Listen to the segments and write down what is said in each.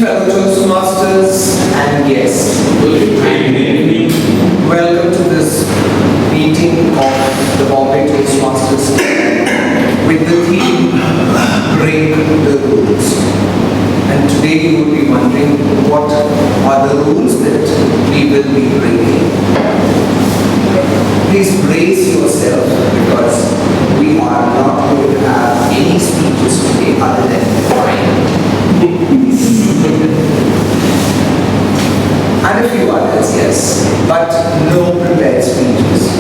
fellow Toastmasters and guests. Welcome to this meeting of the Bombay Toastmasters with the theme Break the Rules. And today you will be wondering what are the rules that we will be breaking. Please brace yourself because we are not going to have any speeches today other than mine. And a few others, yes, but no prepared speeches.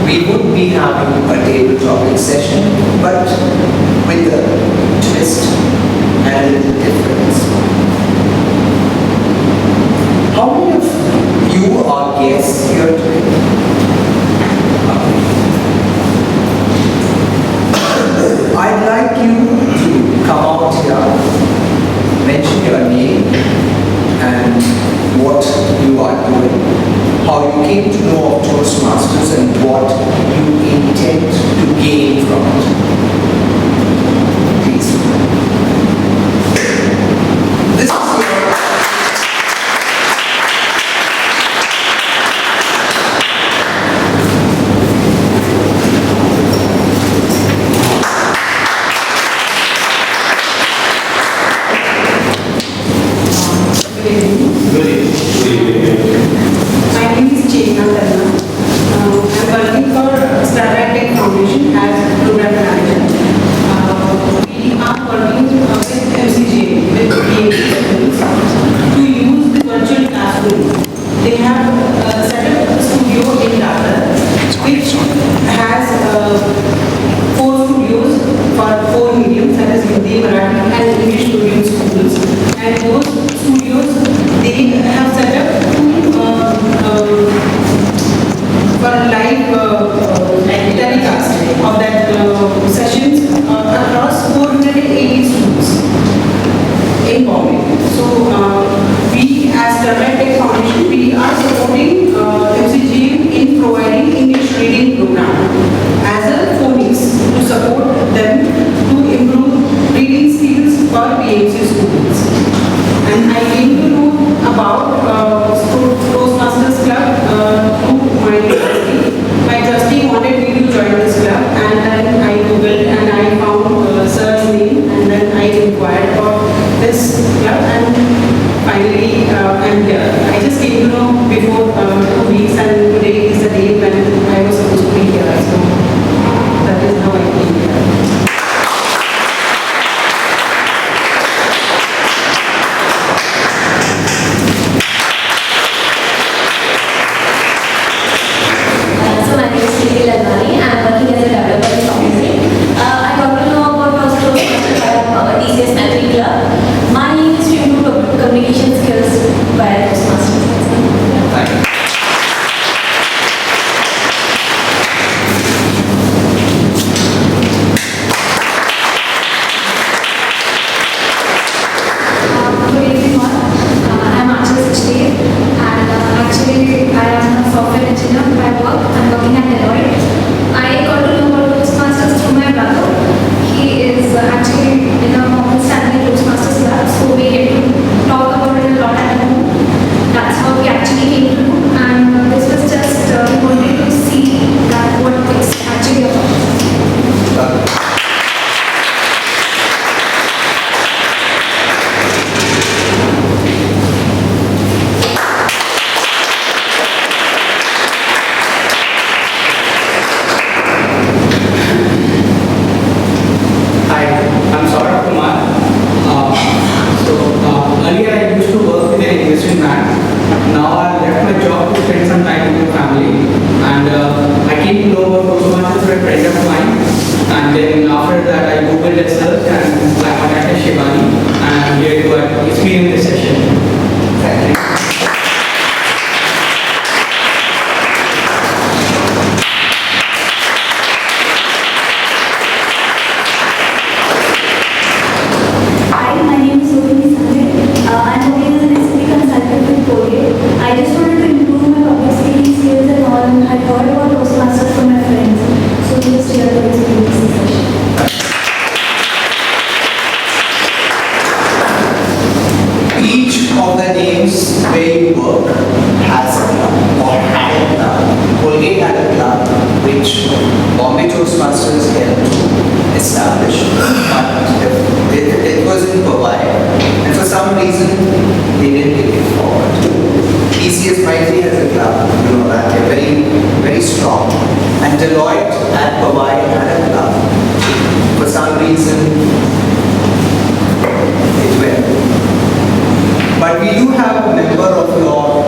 We would be having a table topic session, but with a twist and a little difference. How many of you are guests here today? I'd like you to come out here, mention your name and what you are doing, how you came to know of Toastmasters and what you intend to gain from it. Please. This is which Bombay Toastmasters helped establish. But it was in Bombay, and for some reason they didn't take it forward. TCS Maitri has a club, you know that, they're very, very strong. And Deloitte at Bombay had a club. For some reason, it went. But we do have a member of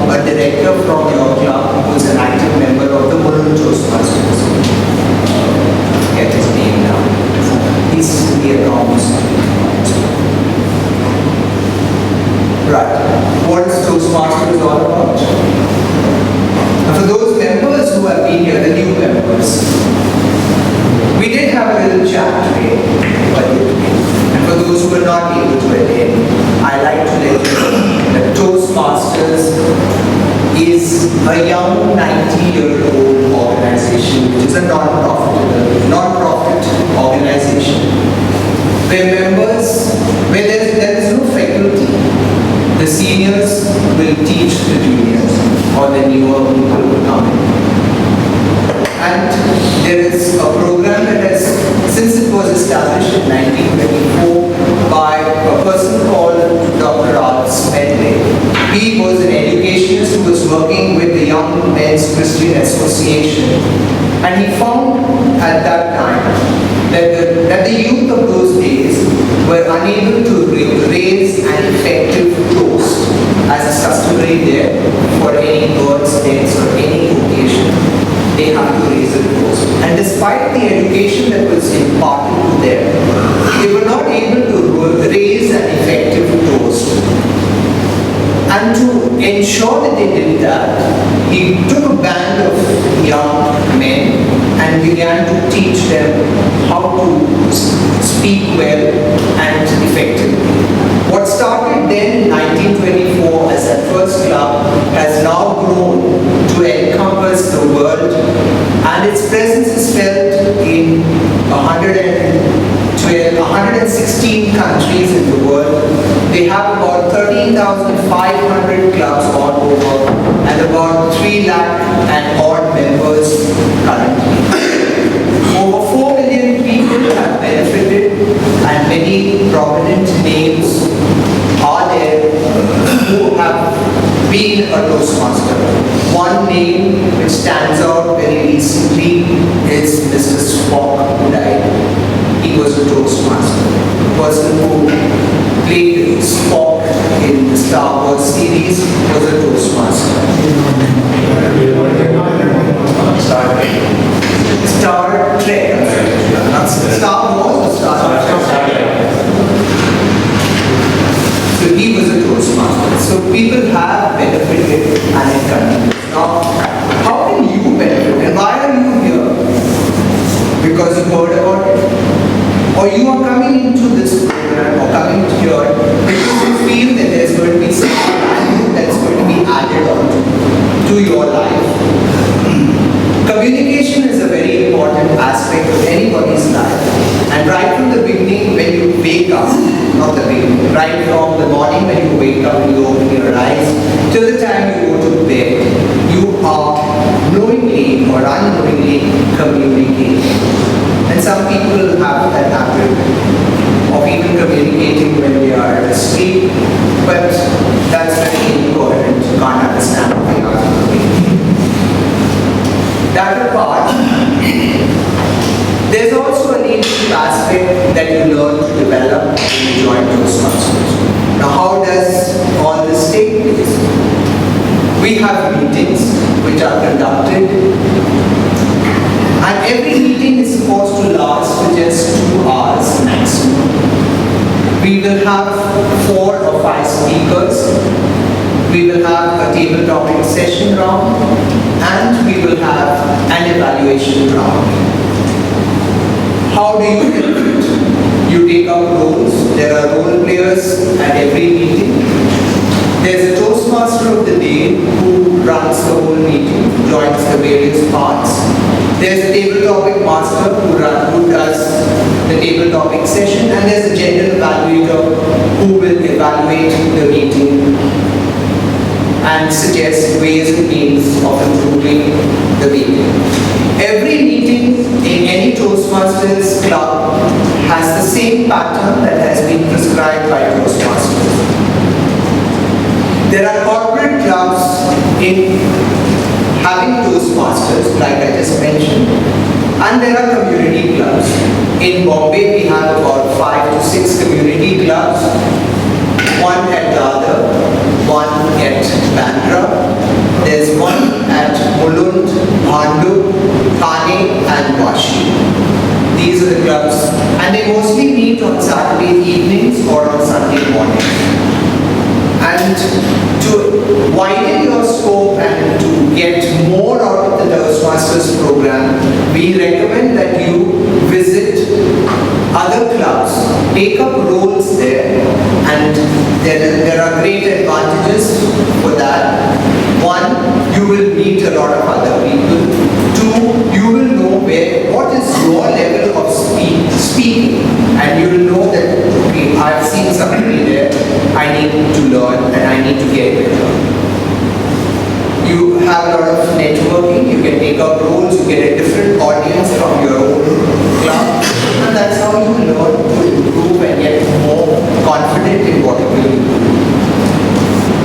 a director from your club who is an active member of the Bombay Toastmasters. Get his name now. He's the accounts. Right. What is Toastmasters all about? And for those members who have been here, the new members, we did have a little chat today. And for those who are not able to attend, I like to let you know that Toastmasters is a young 90-year-old organization, which is a non-profit organization, where members, where there is no faculty, the seniors will teach the juniors or the newer people who come in. And there is a program that has, since it was established in 1924 by a person called Dr. Smedley. He was an educationist who was working with the Young Men's Christian Association. And he found at that time that the youth of those days were unable to raise an effective toast as is customary there for any births, deaths or any occasion. They have to raise a toast. And despite the education that was imparted to them, they were not able to raise an effective toast. And to ensure that they did that, he took a band of young men and began to teach them how to speak well and effectively. What started then in 1924 as a first club has now grown to encompass the world, and its presence is felt in 116 countries in the world. They have about 13,500 clubs all over and about 3 lakh and odd members currently. Over 4 million people have benefited, and many prominent names are there who have been a Toastmaster. One name which stands out very recently is Mr. Spock, who died. He was a Toastmaster. The person who played Spock in the Star Wars series was a Toastmaster. Star Trek. Not Star Wars or Star Trek. So he was a Toastmaster. So people have benefited and it continues. Now, how can you benefit? And why are you here? Because you heard about it? Or you are coming into this program or coming here because you feel that there's going to be some value that's going to be added on to your life. Communication is a very important aspect of anybody's life. And right from the beginning, when you wake up, not the beginning, right from the morning when you wake up and you open your eyes, till the time you go to bed, you are knowingly or unknowingly communicating. And some people have that habit of even communicating when they are asleep, but that's very important. You can't understand what they are communicating. That apart, there's also a leadership aspect that you learn to develop when you join Toastmasters. Now, how does all this take place? We have meetings which are conducted, and every meeting is supposed to last for just 2 hours maximum. We will have 4 or 5 speakers. We will have a table topic session round, and we will have an evaluation round. How do you benefit? You take up roles. There are role players at every meeting. There's a Toastmaster of the day who runs the whole meeting, joins the various parts. There's a table topic master who does the table topic session, and there's a general evaluator who will evaluate the meeting and suggest ways and means of improving the meeting. Every meeting in any Toastmasters club has the same pattern that has been prescribed by Toastmasters. There are corporate clubs in having Toastmasters, like I just mentioned, and there are community clubs. In Bombay, we have about 5 to 6 community clubs, one at Dadar, one at Bandra, there's one at Mulund, Bhandu, Thane and Vashi. These are the clubs, and they mostly meet on Saturday evenings or on Sunday mornings. And to widen your scope and to get more out of the Toastmasters program, we recommend that you visit other clubs, take up roles there, and there are great advantages for that. One, you will meet a lot of other people. Two, you will know what is your level of speaking, and you will know that, okay, I've seen somebody there, I need to learn and I need to get better. You have a lot of networking, you can take up roles, you get a different audience from your own club, and that's how you learn to improve and get more confident in what you will do.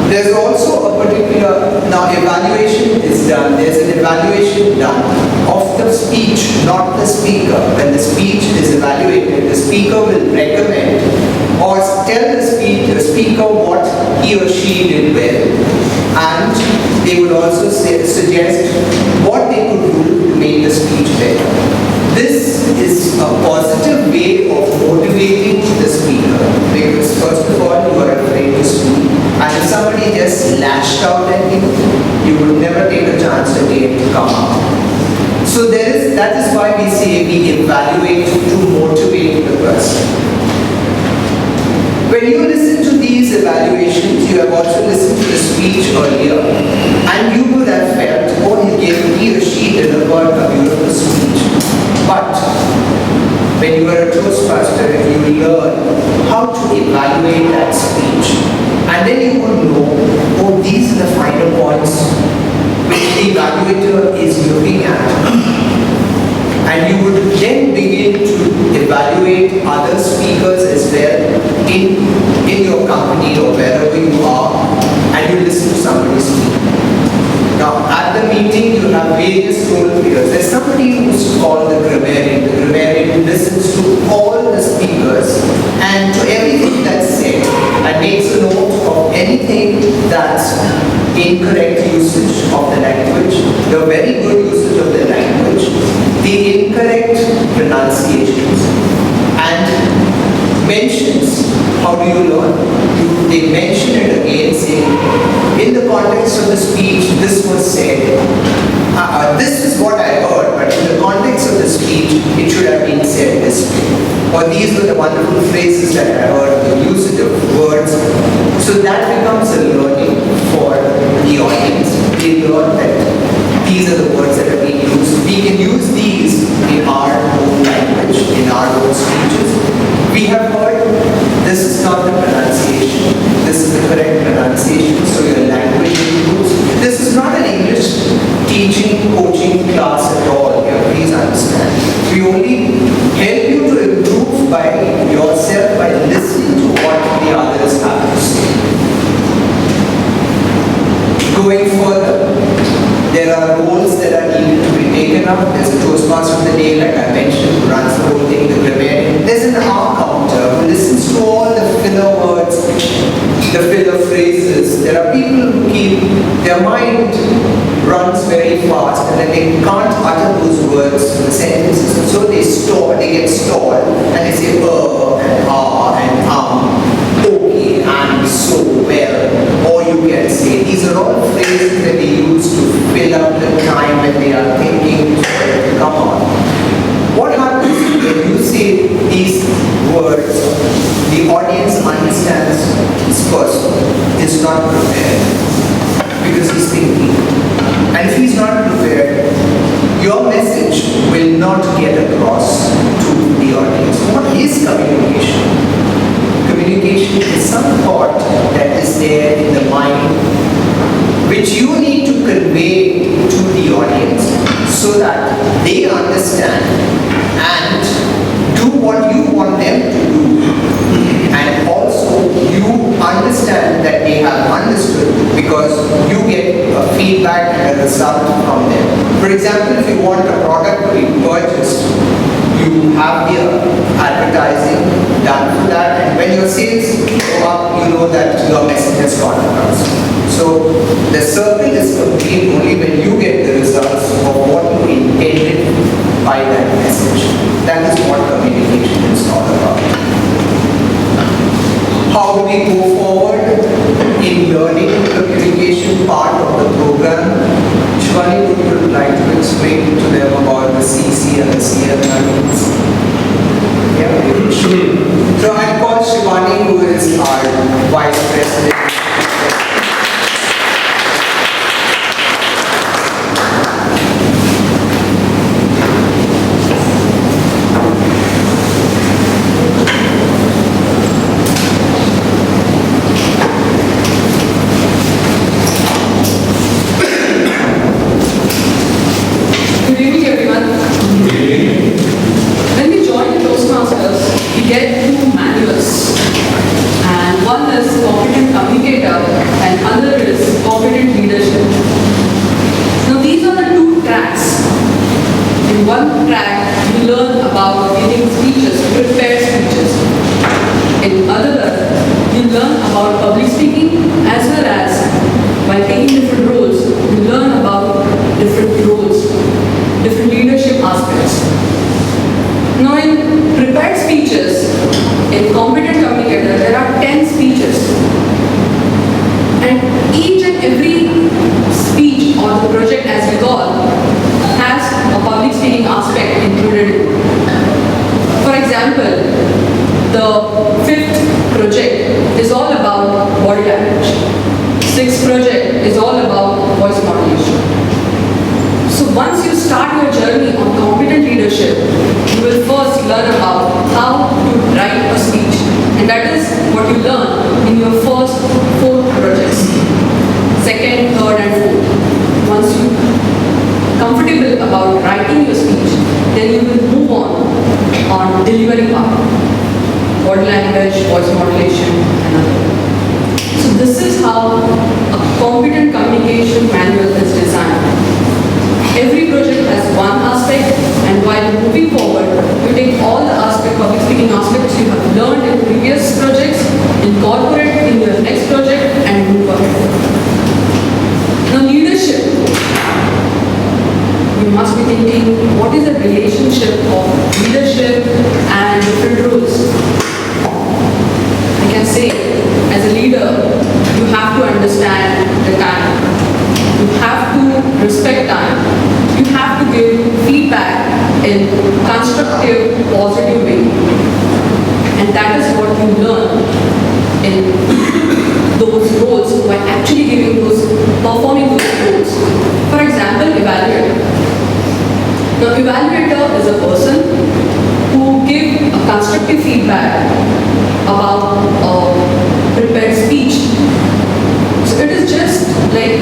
There's also a particular, now evaluation is done, there's an evaluation done of the speech, not the speaker. When the speech is evaluated, the speaker will recommend or tell the speaker what he or she did well, and they would also suggest what they could do to make the speech better. This is a positive way of motivating the speaker, because first of all, you are afraid to speak, and if somebody just lashed out at you, you would never take a chance again to come out. So that is why we say we evaluate to motivate the person. When you listen to these evaluations, you have also listened to the speech earlier, and you would have felt, oh, he or she delivered a beautiful speech. But when you are a Toastmaster, you learn how to evaluate that speech, and then you would know, oh, these are the finer points which the evaluator is looking at. And you would then begin to evaluate other speakers as well in your company or wherever you are, and you listen to somebody speak. Now, at the meeting, you have various role players. There's somebody who's called the grammarian. The grammarian listens to all the speakers and to everything that's said and makes a note of anything that's incorrect usage of the language, the very good usage of the language, the incorrect pronunciations, and mentions. How do you learn? They mention it again, saying, in the context of the speech, this was said. This is what I heard, but in the context of the speech, it should have been said this way. Or these were the wonderful phrases that I heard, the usage of words. So that becomes a learning for the audience. They learn that these are the words that are being used. We can use these in our own language, in our own speeches. We have heard, this is not the pronunciation, this is the correct pronunciation, so your language improves. This is not an English teaching, coaching class at all here, please understand. We only help you to improve by yourself by listening to what the others have to say. Going further, there are roles that are needed to be taken up. There's a Toastmaster of the day, like I mentioned, who runs the whole thing, the grammarian. There's an R counter who listens to all the filler words, the filler phrases. There are people who keep, their mind runs very fast and then they can't utter those words, the sentences. So they get stalled, and they say and ah and okay and so well. Or you can say, these are all phrases that they use to fill up the time when they are thinking to come on. What happens when you say these words, the audience understands this person is not prepared because he's thinking. And if he's not prepared, your message will not get across to the audience. What is communication? Communication is some thought that is there in the mind which you need to convey to the audience so that they understand and do what you want them to do, and also you understand that they have understood because you get a feedback and a result from them. For example, if you want a product to be purchased, you have the advertising done for that, and when your sales go up, you know that your message has gone across. So the circle is complete only when you get the results of what you intended by that message. That is what communication is all about. How do we go forward in learning the communication part of the program? Shivani, would you like to explain to them about the CC and the CL lines? Yeah, sure. So I call Shivani, who is our Vice President. When we join the Toastmasters, we get two manuals. And one is competent communicator and other is competent leadership. Now these are the two tracks. In one track, you learn about giving speeches, prepare speeches. In other, you learn about public speaking as well as by taking different roles, you learn about different roles, different leadership aspects. Now in prepared speeches, in competent communicator, there are 10 speeches. And each and every speech or the project as we call has a public speaking aspect included in it. For example, the 5th project is all about body language. 6th project is all about voice modulation. So once you start your journey on competent leadership, you will first learn about how to write a speech. And that is what you learn in your first 4 projects. 2nd, 3rd and 4th. Once you are comfortable about writing your speech, then you will move on delivery part. Body language, voice modulation and other. So this is how a competent communication manual is designed. Every project has one aspect, and while moving forward, you take all the public speaking aspects you have learned in previous projects, incorporate in your next project, and move ahead. Now, leadership. You must be thinking, what is the relationship of leadership and different roles? I can say, as a leader, you have to understand the time. You have to respect time. You have to give feedback in constructive, positive way. And that is what you learn in those roles by actually performing those roles. For example, evaluator. Now, evaluator is a person who gives a constructive feedback about a prepared speech. So it is just like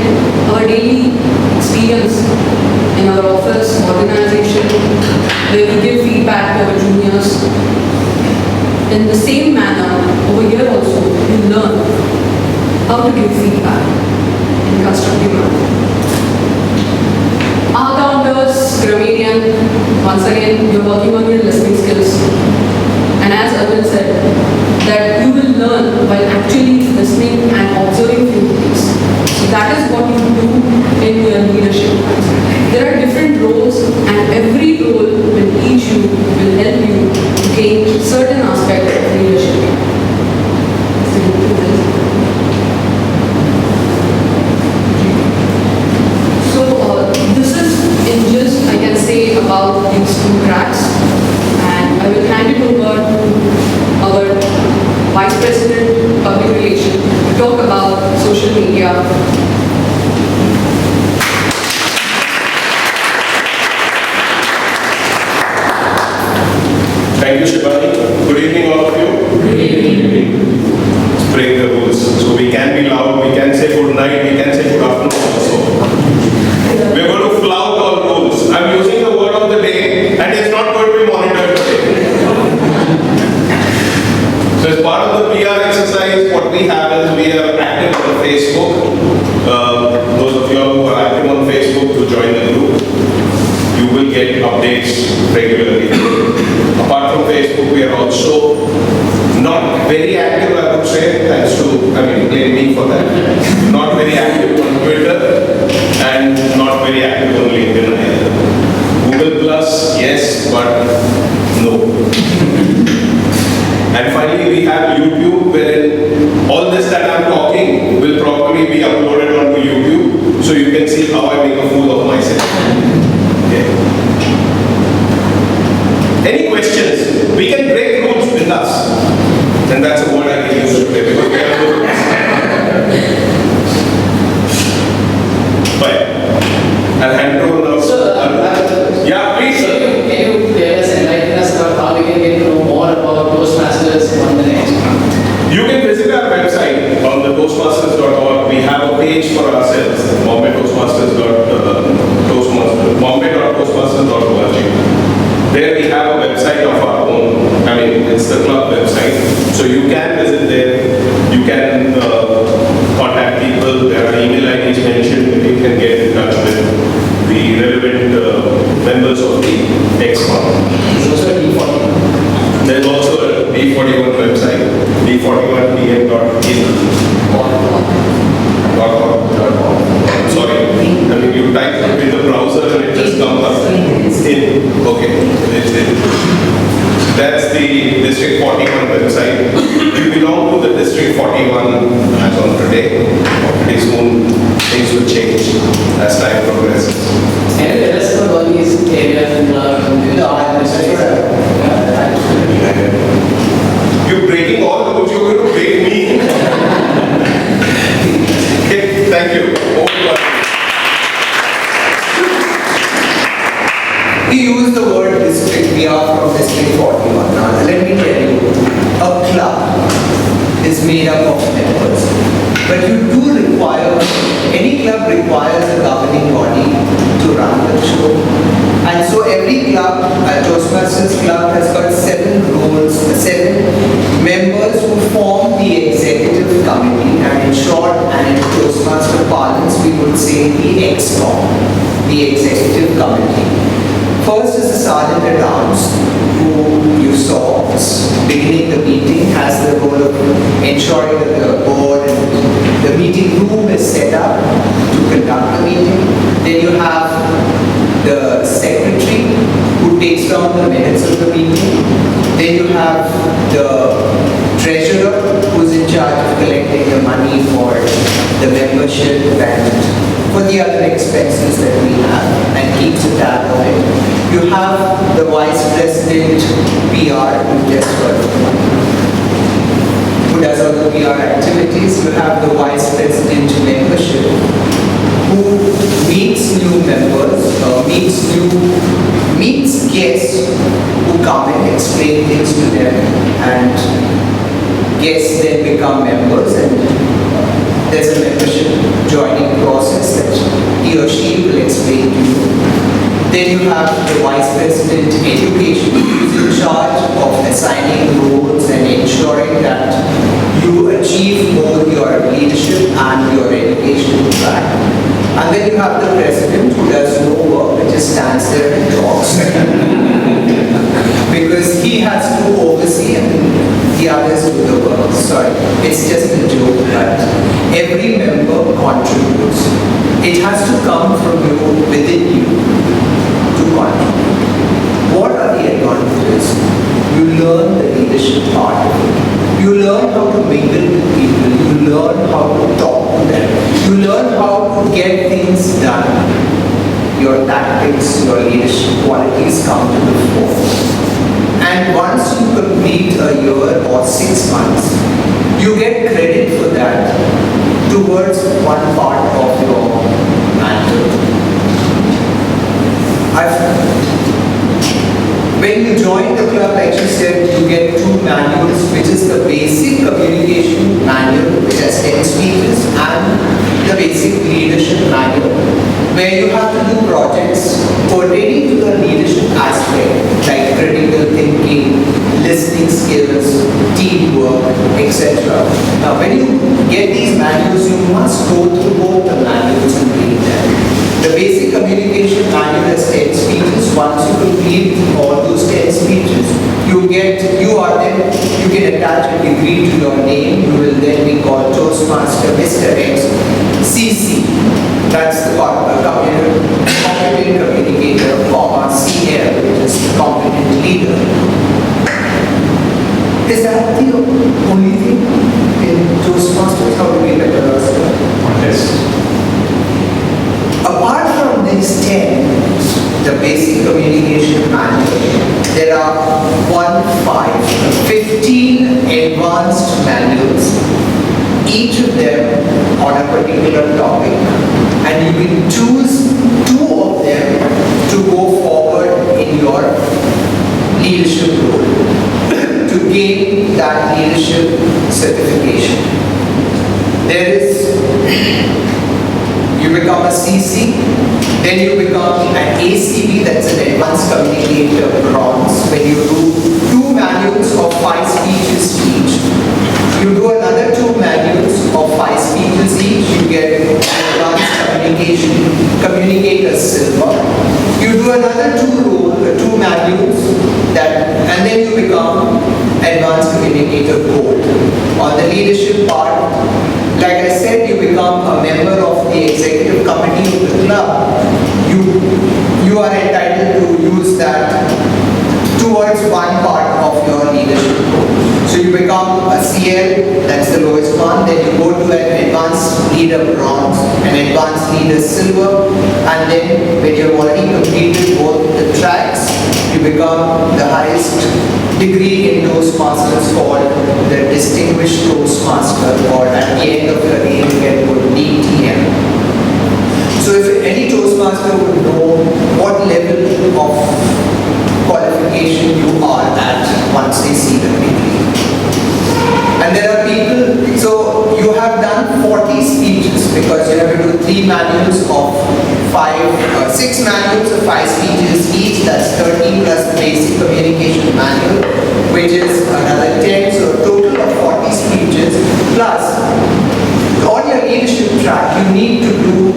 our daily experience in our office, organization, where we give feedback to our juniors. In the same manner, over here also, we learn how to give feedback in constructive manner. All-rounders, grammarian, once again, you're working on your listening skills. And as Arvind said, that you will learn while actually listening and observing few things. So that is what you do in your leadership. There are different roles, and every role will teach you, will help you to gain certain aspect of leadership. So this is in just, I can say, about these 2 tracks. And I will hand it over to our Vice President Public Relations to talk about social media. Thank you, Shivani. Good evening, all of you. Good evening. Let's break the rules. So we can be loud, we can say good night, we can say good afternoon. get updates regularly. Apart from Facebook, we are also not very active, I would say, thanks to, blame me for that. Not very active on Twitter and not very active on LinkedIn either. Google Plus, yes, but no. And finally, we have YouTube, where all this that I'm talking will probably be uploaded onto YouTube, so you can see how I make a fool of myself. Okay. Any questions? We can break rules with us. And that's a word I can use today because we are good. But I'll hand it over now. So, Yeah, please, sir. can you tell us, enlighten us about how we can get to know more about Toastmasters on the next month? You can visit our website on the toastmasters.org. We have a page for ourselves, bombay.toastmasters.org. There we have a website of our own. It's the club website. So you can visit there. You can contact people. There are email IDs mentioned. You can get in touch with the relevant members of the X1. There's also a D40. There's also a D41 website, d41dm.in.org. Sorry, you type it in the browser and it just comes up. Okay, it's in. That's the District 41 website. We belong to the District 41 as on today. Pretty soon things will change as time progresses. Can you tell us about all these areas and You're breaking all the rules, you're going to break me. Okay, thank you. We use the word district. We are from District 41. Now, let me tell you, a club is made up of members. But you do require, any club requires a governing body to run the show. And so every club, Toastmasters Club has got 7 roles, 7 members who form the executive committee. And in short, and in Toastmaster parlance, we would say the EXCOM, the executive committee. First is the Sergeant at Arms, who you saw beginning the meeting, has the role of ensuring that the board and the meeting room is set up to conduct the meeting. Then you have the secretary, who takes down the minutes of the meeting. Then you have the treasurer, who's in charge of collecting the money for the membership and for the other expenses that we have and keeps a tab on it. You have the vice president PR, who does all the PR activities. You have the vice president membership, who meets new members, meets guests who come and explain things to them, and guests then become members, and there's a membership joining process that he or she will explain to you. Then you have the Vice President Education, who is in charge of assigning roles and ensuring that you achieve both your leadership and your education track. And then you have the President, who does no work, but just stands there and talks. Because he has to oversee and the others do the work. Sorry, it's just a joke, but every member contributes. It has to come from you, within you, to contribute. What are the advantages? You learn the leadership part of it. You learn how to mingle with people. You learn how to talk to them. You learn how to get things done. Your tactics, your leadership qualities come to the fore. And once you complete a year or 6 months, you get credit for that towards one part of your mantle. When you join the club, like you said, you get 2 manuals, which is the basic communication manual, which has 10 speeches, and the basic leadership manual, where you have to do projects pertaining to the leadership aspect, like critical thinking, listening skills, teamwork, etc. Now, when you get these manuals, you must go through both the manuals and read them. The basic communication manual has 10 speeches, 1 complete all those 10 speeches, you can attach a degree to your name. You will then be called Toastmaster Mr. X CC. That's the competent communicator, CL, which is competent leader. Is that the only thing in Toastmasters? How do we get the Apart from these 10, the basic communication manual, there are 15 advanced manuals, each of them on a particular topic, and you can choose 2 of them to go forward in your leadership role to gain that leadership certification. You become a CC, then you become an ACB, that's an advanced communicator bronze, when you do 2 manuals of 5 speeches each. You do another 2 manuals of 5 speeches each, you get advanced communicator silver. You do another 2 manuals, and then you become advanced communicator gold. On the leadership part, like I said, you become a member of the executive committee of the club. You are entitled to use that towards one part of your leadership role. So you become a CL, that's the lowest one, then you go to an advanced leader bronze, an advanced leader silver, and then when you've already completed both the tracks, you become the highest degree in Toastmasters called the Distinguished Toastmaster, or at the end of your name you get called DTM. So if any Toastmaster would know what level of qualification you are at once they see the degree. And there are people, so you have done 40 speeches because you have to do 3 manuals of 6 manuals of 5 speeches each, that's 13 plus the basic communication manual, which is another 10, so a total of 40 speeches, plus on your leadership track, you need to do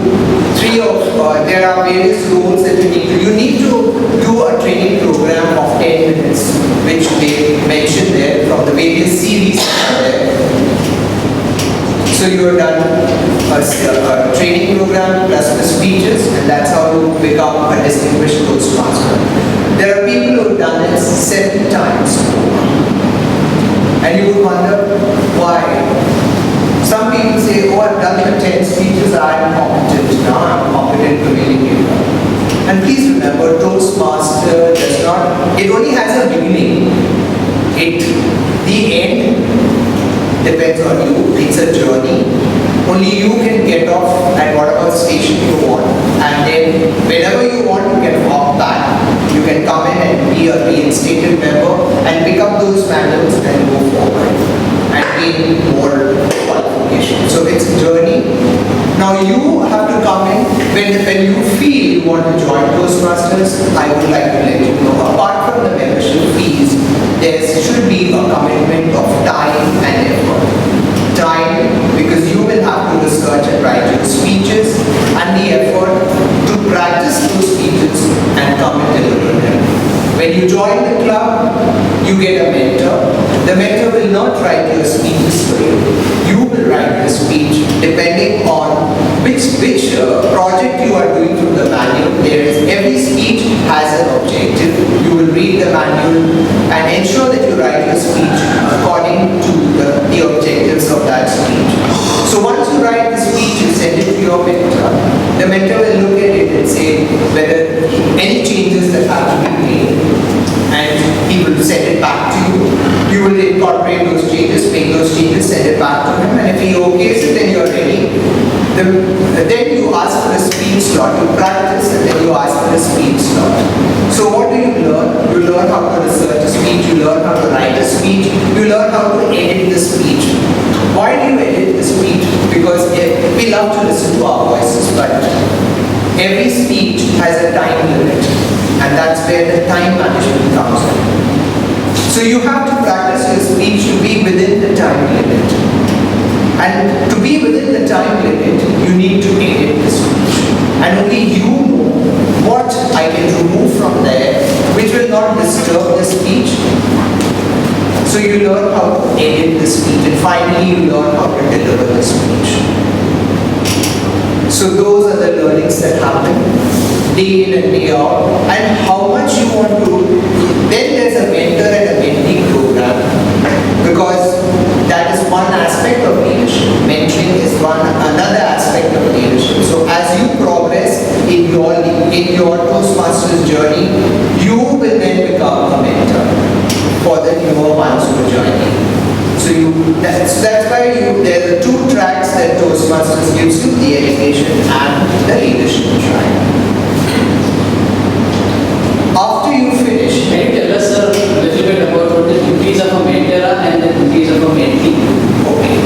there are various roles that you need to do a training program of 10 minutes, which they mention there from the various series there. So you have done a training program plus the speeches, and that's how you become a distinguished Toastmaster. There are people who have done it 7 times, and you would wonder why. Some people say, oh, I've done your 10 speeches, I'm competent now, I'm a competent communicator. And please remember, Toastmaster does not, it only has a beginning. The end depends on you, it's a journey. Only you can get off at whatever station you want. And then whenever you want, you can hop back. You can come in and be a reinstated member and pick up those manuals and go forward and gain more qualification. So it's a journey. Now you have to come in when you feel you want to join Toastmasters. I would like to let you know, apart from the membership fees, there should be a commitment of time and effort. Time, because you will have to research and write your speeches, and the effort to practice those speeches and come and deliver them. When you join the club, you get a mentor. The mentor will not write your speeches for you. You will write the speech depending on which project you are doing from the manual. Every speech has an objective. You will read the manual and ensure that you write your speech according to the objectives of that speech. So once you write the speech, you send it to your mentor. The mentor will look at it and say whether any changes that have to be made, and he will send it back to you. You will incorporate those changes, make those changes, send it back to him, and if he okays it, then you're ready. Then you ask for a speech slot, you practice, and then you ask for a speech slot. So what do you learn? You learn how to research a speech, you learn how to write a speech, you learn how to edit the speech. Why do you edit the speech? Because we love to listen to our voices, but every speech has a time limit, and that's where the time management comes in. So you have to practice your speech to be within the time limit. And to be within the time limit, you need to edit the speech. And only you know what I can remove from there, not disturb the speech. So you learn how to edit the speech, and finally you learn how to deliver the speech. So those are the learnings that happen day in and day out, and how much you want to. Then there's a mentor and a mentee program, because that is one aspect of leadership. Mentoring is another aspect of leadership. So as you progress in your Toastmasters journey, you will then become a mentor for the newer ones who are joining. So that's why there are two tracks that Toastmasters gives you: the education and the leadership track. After you finish, Can you tell us a little bit about what the duties of a mentor and the duties of a mentee? okay,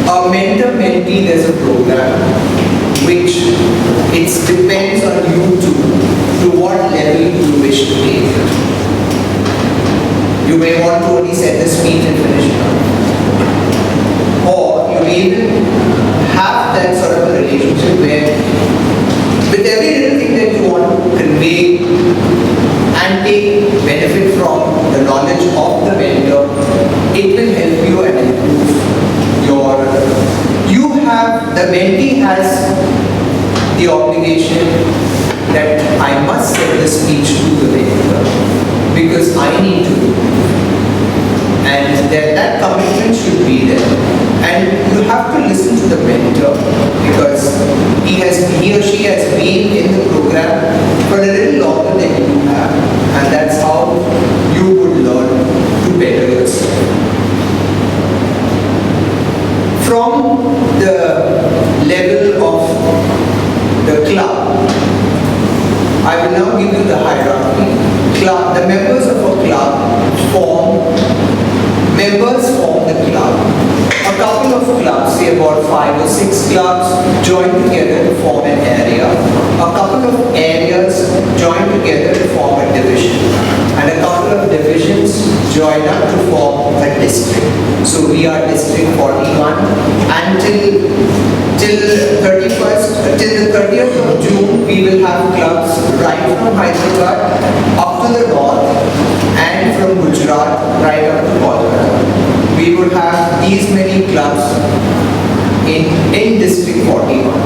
a mentor-mentee, there's a program which it depends on you to what level you wish to take it. You may want to only set the speech and finish it up. Or you may even have that sort of a relationship where with every little thing that you want to convey and take benefit from the knowledge of the mentor, it will help you and improve the mentee has the obligation that I must set the speech to the mentor because I need to do it. And that commitment should be there. And you have to listen to the mentor because he or she has been in the program for a little longer than you have. And that's how you would learn to better yourself. From the level of the club, I will now give you the hierarchy. The members of a club members form the club. A couple of clubs, say about 5 or 6 clubs, join together to form an area. A couple of areas join together to form a division. And a couple of divisions join up to form a district. So we are District 41 until the 30th of June, we will have clubs right from Hyderabad up to the north and from Gujarat right up to Kolkata. We would have these many clubs in District 41.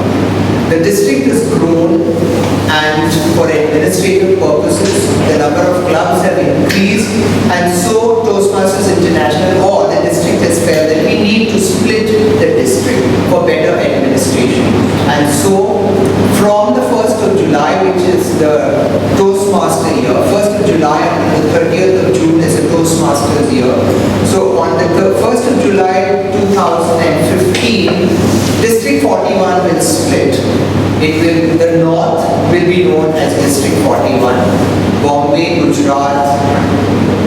The district has grown and for administrative purposes, the number of clubs have increased, and so Toastmasters International or the district has felt that we need to split the district for better administration. And so from the 1st of July, which is the Toastmaster year, 1st of July and the 30th of June is the Toastmasters year. So on the 1st of July 2015, District 41 will split. The north will be known as District 41, Bombay, Gujarat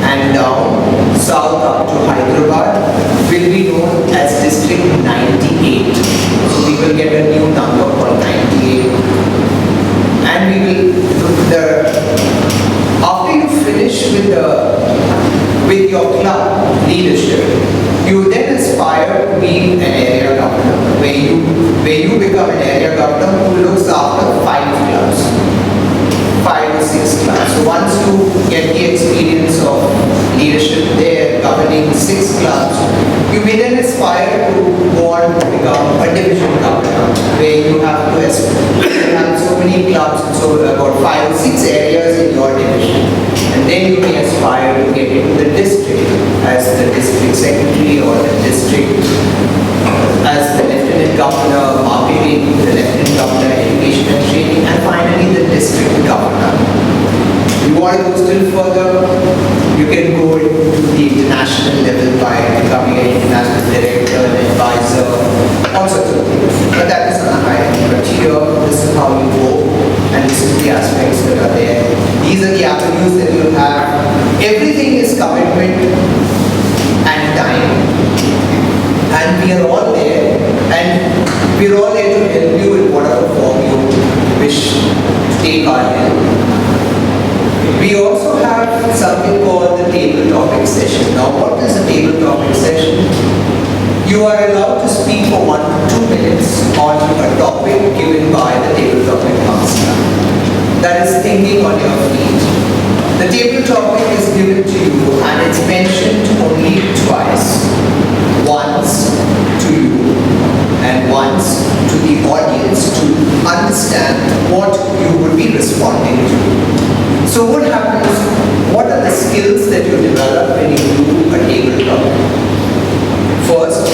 and down south up to Hyderabad will be known as District 98. So we will get a new number called 98. And we will, after you finish with your club leadership, you then aspire to be an area governor, where you become an area governor who looks after 5 clubs, 5 or 6 clubs. So once you get the experience of leadership there, governing 6 clubs, you may then aspire to go on to become a division governor, where you have so many clubs, so about 5 or 6 areas in your division. And then you may aspire to get into the district as the district secretary or the district as the lieutenant governor marketing, the lieutenant governor education and training, and finally the district governor. You want to go still further, you can go into the international level by becoming an international director, an advisor, all sorts of things. But that is on a high end. But here, this is how you go, and this is the aspects that are there. These are the avenues that you have. Everything is commitment and time. And we are all there, and we are all there to help you in whatever form you wish to take our help. We also have something called the table topic session. Now, what is a table topic session? You are allowed to speak for 1 to 2 minutes on a topic given by the table topic master. That is thinking on your feet. The table topic is given to you and it's mentioned only twice. Once to you and once to the audience to understand what you would be responding to. So what happens, what are the skills that you develop when you do a table topic? First,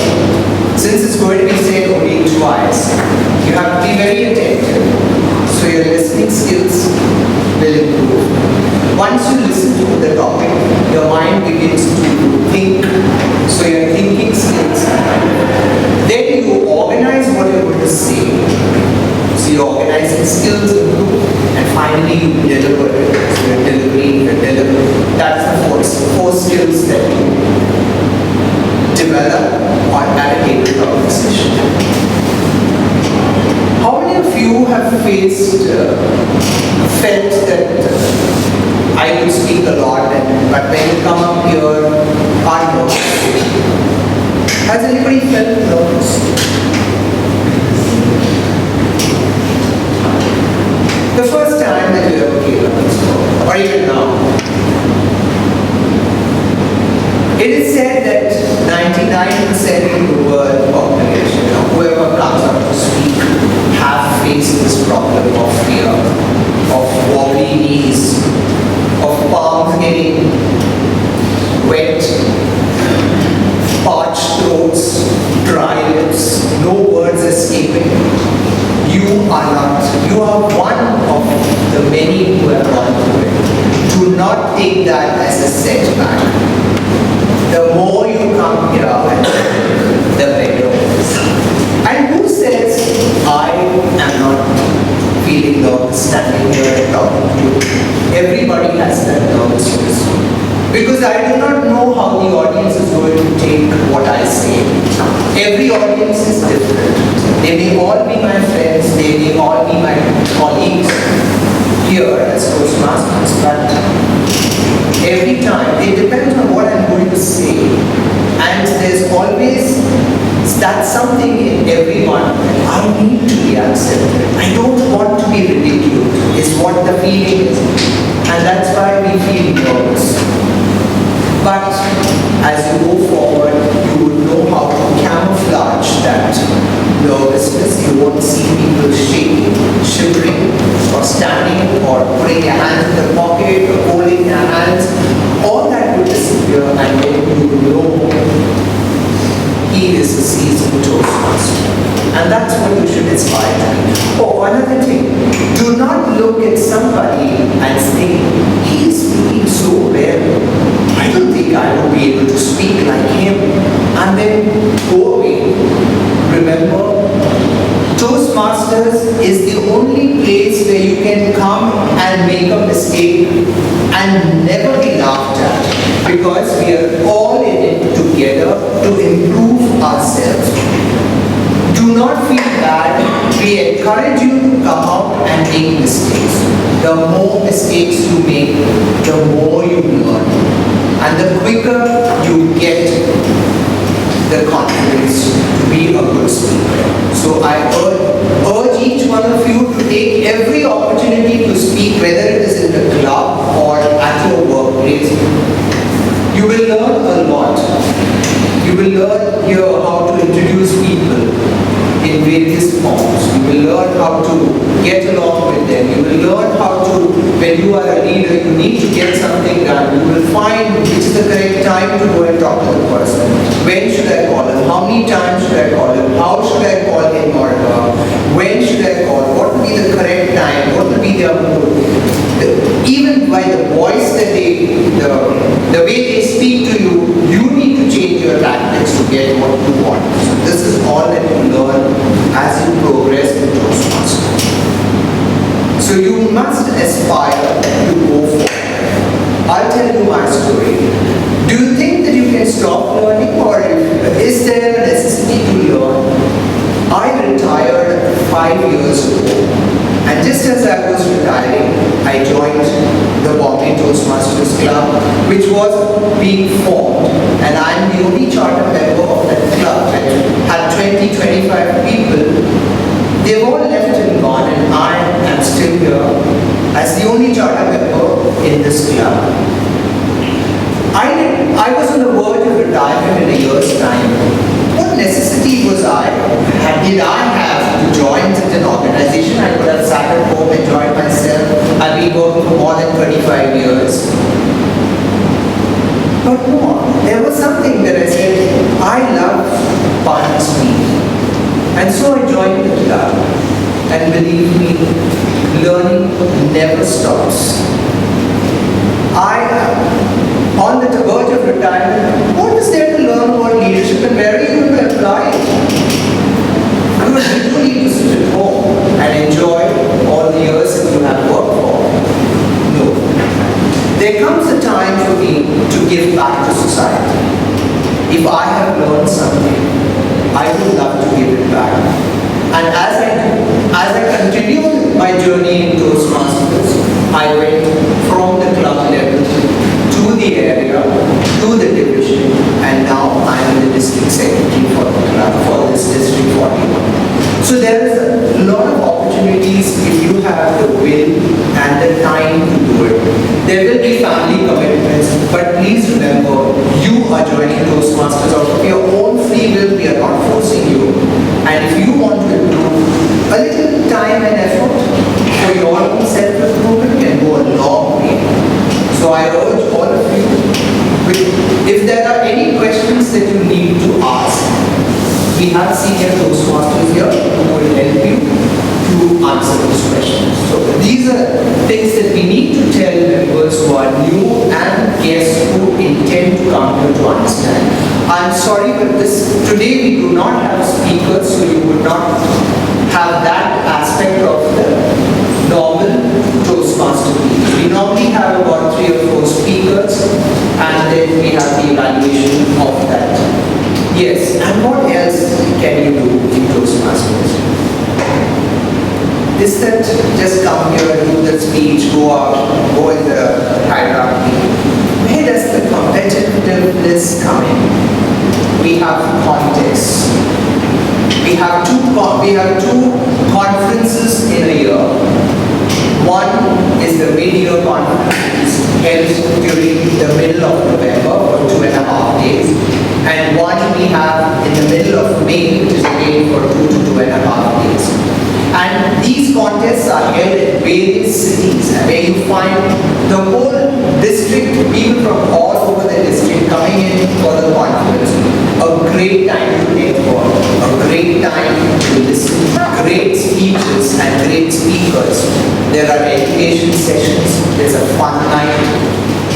since it's going to be said only twice, you have to be very attentive. So your listening skills will improve. Once you listen to the topic, your mind begins to think. So your thinking skills. Then you organize what you're going to say. So your organizing skills improve. And finally you deliver it. So your delivery. That's the four skills that you develop at a table topic session. How many of you have felt that I would speak a lot, but when you come up here, are nervous? Has anybody felt nervous? The first time that you ever came up this talk, or even now, it is said that 99% of the world population, whoever comes up to speak, have faced this problem of fear, of wobbly knees, of palms getting wet, parched throats, dry lips, no words escaping. You are not. You are one of the many who have gone through it. Do not take that as a setback. The more you come here, the better it is. And who says, I am not feeling nervous standing here and talking to you? Everybody has that nervousness. Because I do not know how the audience is going to take what I say. Every audience is different. They may all be my friends, they may all be my colleagues here as Toastmasters, but every time, it depends on what I'm going to say. And there's always that something in everyone that I need to be accepted. I don't want to be ridiculed, is what the feeling is. And that's why we feel nervous. But as you go forward, you would know how to camouflage that nervousness. You won't see people shaking, shivering, or standing, or putting their hands in the pocket, or holding their hands. All that will disappear, and then you will know he is a seasoned Toastmaster. And that's what you should aspire to be. Oh, another thing, do not look at somebody and think, he is speaking so well. I don't think I would be able to speak like him. And then go away. Remember, Toastmasters is the only place where you can come and make a mistake and never be laughed at, because we are all in it together to improve ourselves. Do not feel bad. We encourage you to come out and make mistakes. The more mistakes you make, the more you learn. And the quicker you get the confidence to be a good speaker. So I urge each one of you to take every opportunity to speak, whether it is in the club or at your workplace. You will learn a lot. You will learn here how to introduce people in various forms. You will learn how to get along with them. You will learn how to, when you are a leader, you need to get something done. You will find which is the correct time to go and talk to the person. When should I call him? How many times should I call him? How should I call him or her? When should I call? What will be the correct time? What will be their mood? Even by the voice that the way they speak to you, you need to change your tactics to get what you want. So this is all that you learn as you progress in Toastmasters. So you must aspire to go forward. I'll tell you my story. Do you think that you can stop learning, or is there a necessity to learn? I retired 5 years ago. And just as I was retiring, I joined the Bombay Toastmasters Club, which was being formed. And I'm the only charter member of that club that had 20-25 people. They've all left and gone, and I am still here. as the only charter member in this club. I was on the verge of retirement in a year's time. What necessity did I have to join such an organization? I could have sat at home, enjoyed myself. I've been working for more than 25 years. But no, there was something that I said, I love parliamentary. And so I joined the club. And believe me, learning never stops. On the verge of retirement, what is there to learn about leadership and where are you going to apply it? Because you don't need to sit at home and enjoy all the years that you have worked for. No. There comes a time for me to give back to society. If I have learned something, I would love to give it back. And as I continued my journey in Toastmasters, I went from the club level to the area, to the division, and now I am the district secretary for the club, for this district 41. So there is a lot of opportunities if you have the will and the time to do it. There will be family commitments, but please remember, you are joining Toastmasters out of your own free will. We are not forcing you. And if you want to improve, a little time and effort for your own self-improvement can go a long way. So I urge all of you, if there are any questions that you need to ask, we have senior Toastmasters here who will help you to answer those questions. So these are things that we need to tell members who are new and guests who intend to come here to understand. I'm sorry, but today we do not have speakers, so you would not have that aspect of the normal Toastmaster meeting. We normally have about 3 or 4 speakers, and then we have the evaluation of that. Yes, and what else can you do in Toastmasters? Is that just come here, do the speech, go in the hierarchy? Where does the competitiveness come in? We have contests. We have two conferences in a year. One is the mid-year conference, held during the middle of November for 2.5 days. And one we have in the middle of May, which is again for 2 to 2.5 days. And these contests are held in various cities where you find the whole district, people from all over the district coming in for the conference. A great time to network, a great time to listen, great speeches and great speakers. There are education sessions, there's a fun night.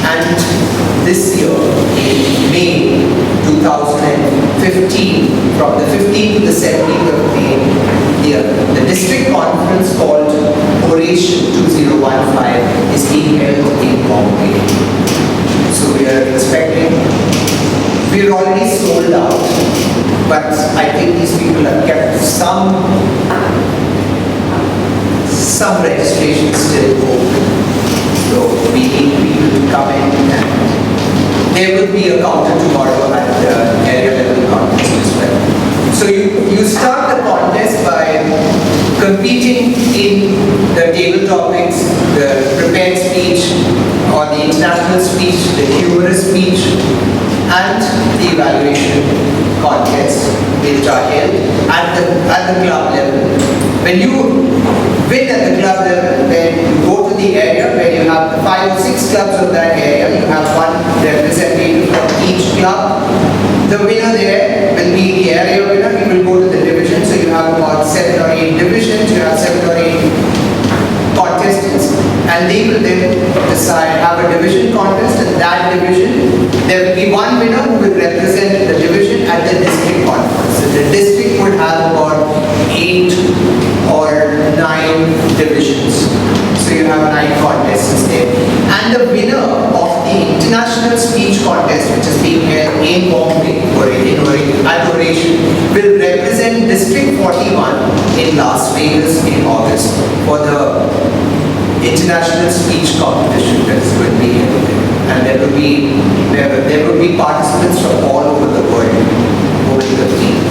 And this year, in May 2015, from the 15th to the 17th of May, the district conference called Oration 2015 is being held in Bombay. So we are expecting, we're already sold out, but I think these people have kept some registrations still open. So we need people to come in, and there will be a counter tomorrow at the area level conference as well. So you start the contest by competing in the table topics, the prepared speech or the international speech, the humorous speech, and the evaluation contests which are held at the club level. When you win at the club level, then you go to the area where you have the 5 or 6 clubs of that area. You have one representative from each club. The winner there will be the area winner. He will go to the division. So you have about 7 or 8 divisions. You have 7 or 8 contestants, and they will then decide, have a division contest. In that division, there will be one winner who will represent the division at the district conference. So the district would have about 8 or 9 divisions. So you have 9 contestants there. And the winner of the international speech contest, which is being held in Bombay at Oration, will represent District 41 in Las Vegas in August for the international speech competition that is going to be held there. And there will be participants from all over the world who will compete.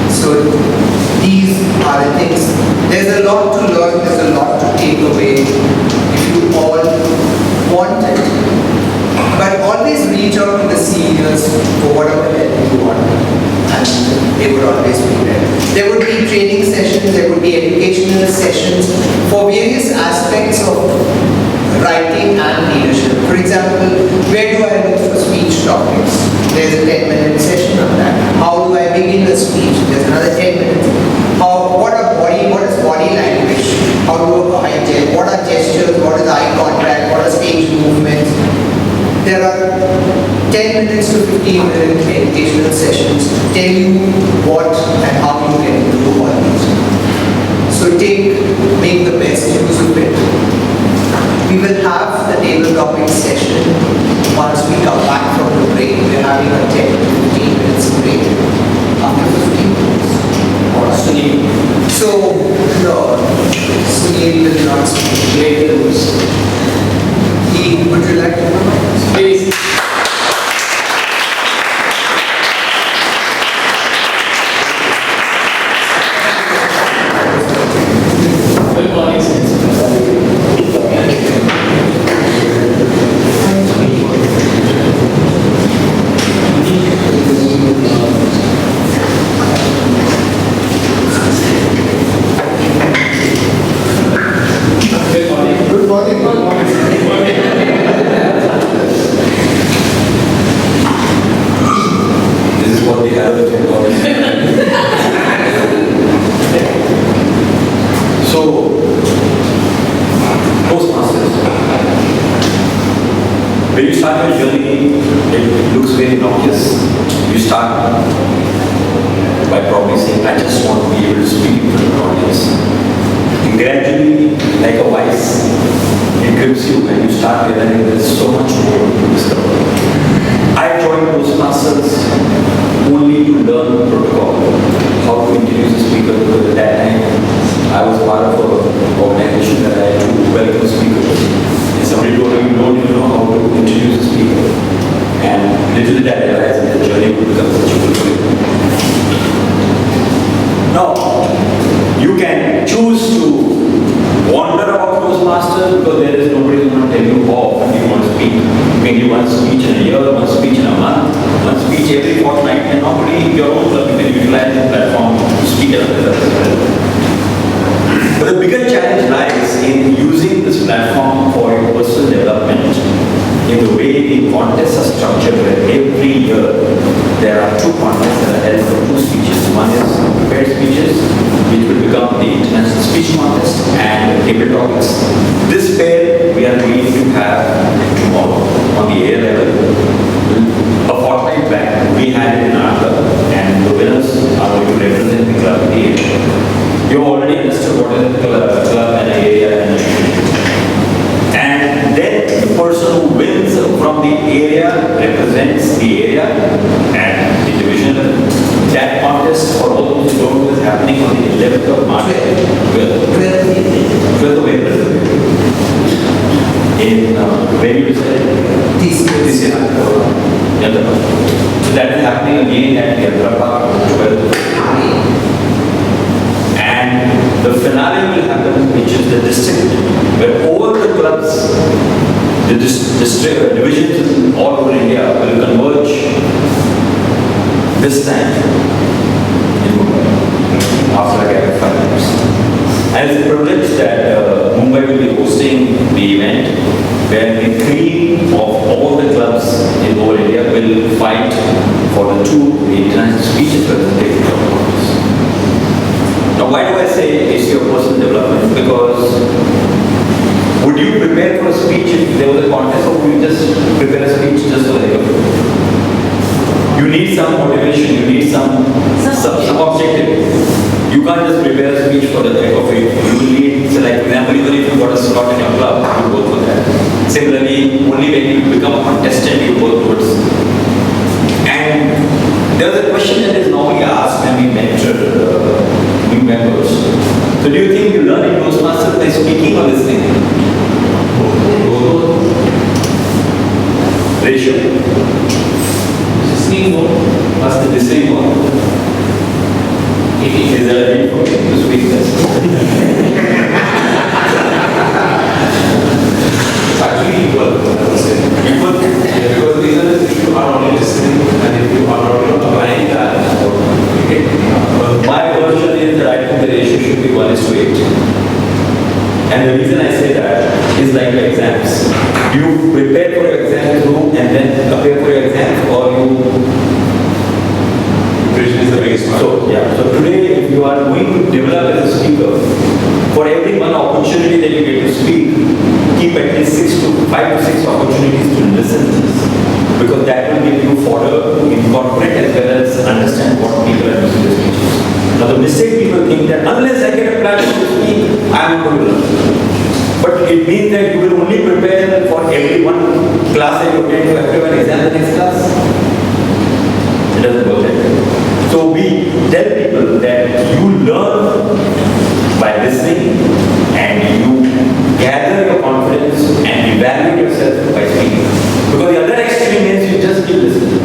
So these are the things. There's a lot to learn, there's a lot to takeaway if you all want it. But always reach out to the seniors for whatever help you want, and they would always be there. There would be training sessions, there would be educational sessions for various aspects of writing and leadership. For example, where do I look for speech topics? There's a 10-minute session on that. How do I begin a speech? There's another 10 minutes. What is body language? What are gestures? What is eye contact? What are stage movements? There are 10 minutes to 15-minute educational sessions to tell you what and how you can do all these. So make the best use of it. We will have the table topic session once we come back from the break. We're having a 10 to 15 minutes break after 15 minutes. So, no, Sunil will not speak. Later, would you like to comment? Please. Good morning, When you start your journey, it looks very obvious. You start by probably saying, I just want to be able to speak to the audience. And gradually, like a vice, it grips you and you start realizing there's so much more to discover. I joined Toastmasters only to learn protocol, how to introduce a speaker, because at that time I was part of an organization that I had to welcome speakers. Somebody told me, you don't even know how to introduce a speaker. And little did I realize that the journey would become such a fulfilling. Now, you can choose to wander about Toastmasters because there is nobody who will tell you how you want to speak. You can give one speech in a year, one speech in a month, one speech every fortnight, and normally your own club you can utilize the platform to speak at others as well. But the bigger challenge lies in using this platform for your personal development in the way the contests are structured, where every year there are two contests that are held for two speeches. One is prepared speeches, which will become the international speech contest, and table topics. This pair we are going to have tomorrow on the air level. A fortnight back we had it in our club, and the winners are going to represent the club in the area. You already understood what is a club and an area and a division. And then the person who wins from the area represents the area and the division. That contest, for all those who don't know, is happening on the 11th of March. 12th of April. In where you said? This year. So that is happening again at Yadrapa, 12th of April. And the finale will happen, which is the district, where all the clubs, the district divisions all over India will converge this time in Mumbai after a gap of 5 years. And it's a privilege that Mumbai will be hosting the event, where the cream of all the clubs in whole India will fight for the two international speeches representing the clubs. Now, why do I say it's your personal development? Because would you prepare for a speech if there was a contest, or would you just prepare a speech just for the heck of it? You need some motivation, you need some objective. You can't just prepare a speech for the heck of it. You will need, so like for example, even if you got a slot in your club, you go for that. Similarly, only when you become a contestant, you go towards. And there's a question that is normally asked when we mentor new members. So do you think you learn in Toastmasters by speaking or listening? Ratio. Listening more plus the listening more. Is there a need for me to speak this? at least 5 to 6 opportunities to listen to this. Because that will give you fodder to incorporate as well as understand what people are using the speeches. Now the mistake people think that unless I get a platform to speak, I am not going to learn. But it means that you will only prepare for every one class that you attend to everyone exam the next class. It doesn't work that way. So we tell people that you learn by listening and you gather your confidence and evaluate yourself by speaking. Because the other extreme is you just keep listening.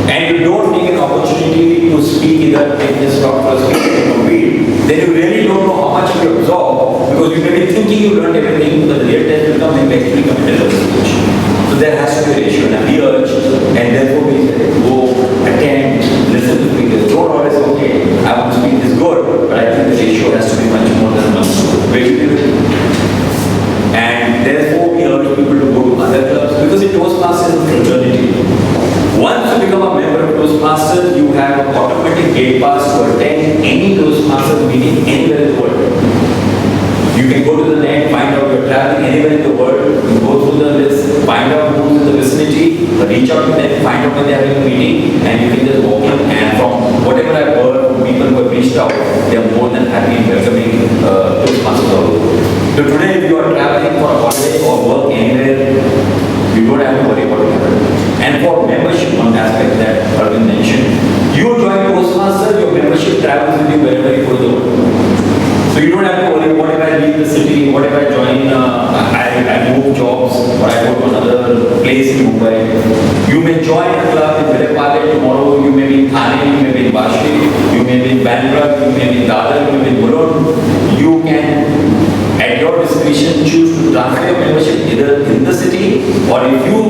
And you don't take an opportunity to speak, either take this talk or speak or compete, then you really don't know how much you absorb, because you may be thinking you learned everything, but the real test will come and you actually come to the speech. So there has to be a ratio, and we urge, and therefore we say, go, attend, listen to speakers. Don't always say, okay, I want to speak this good, but I think the ratio has to be much more than 1. And therefore we urge people to go to other clubs, because in Toastmasters is a fraternity. Once you become a member of Toastmasters, you have an automatic gate pass to attend any Toastmasters meeting anywhere in the world. You can go to the net, find out you're traveling anywhere in the world, you go through the list, find out who's in the vicinity, reach out to them, find out when they're having a meeting, and you can just walk in. And from whatever I've heard from people who have reached out, they are more than happy in welcoming Toastmasters all over. So today, if you are traveling for a holiday or work anywhere, you don't have to worry about it. And for membership, one aspect that Arvind mentioned, you join Toastmasters, your membership travels with you wherever you go to the world. So you don't have to worry, what if I leave the city, what if I join, I move jobs, or I go to another place in Mumbai. You may join a club in Vilaypale tomorrow, you may be in Thane, you may be in Vashi, you may be in Bandra, you may be in Dadar, you may be in Mulund. You can, at your discretion, choose to transfer your membership either in the city, or if you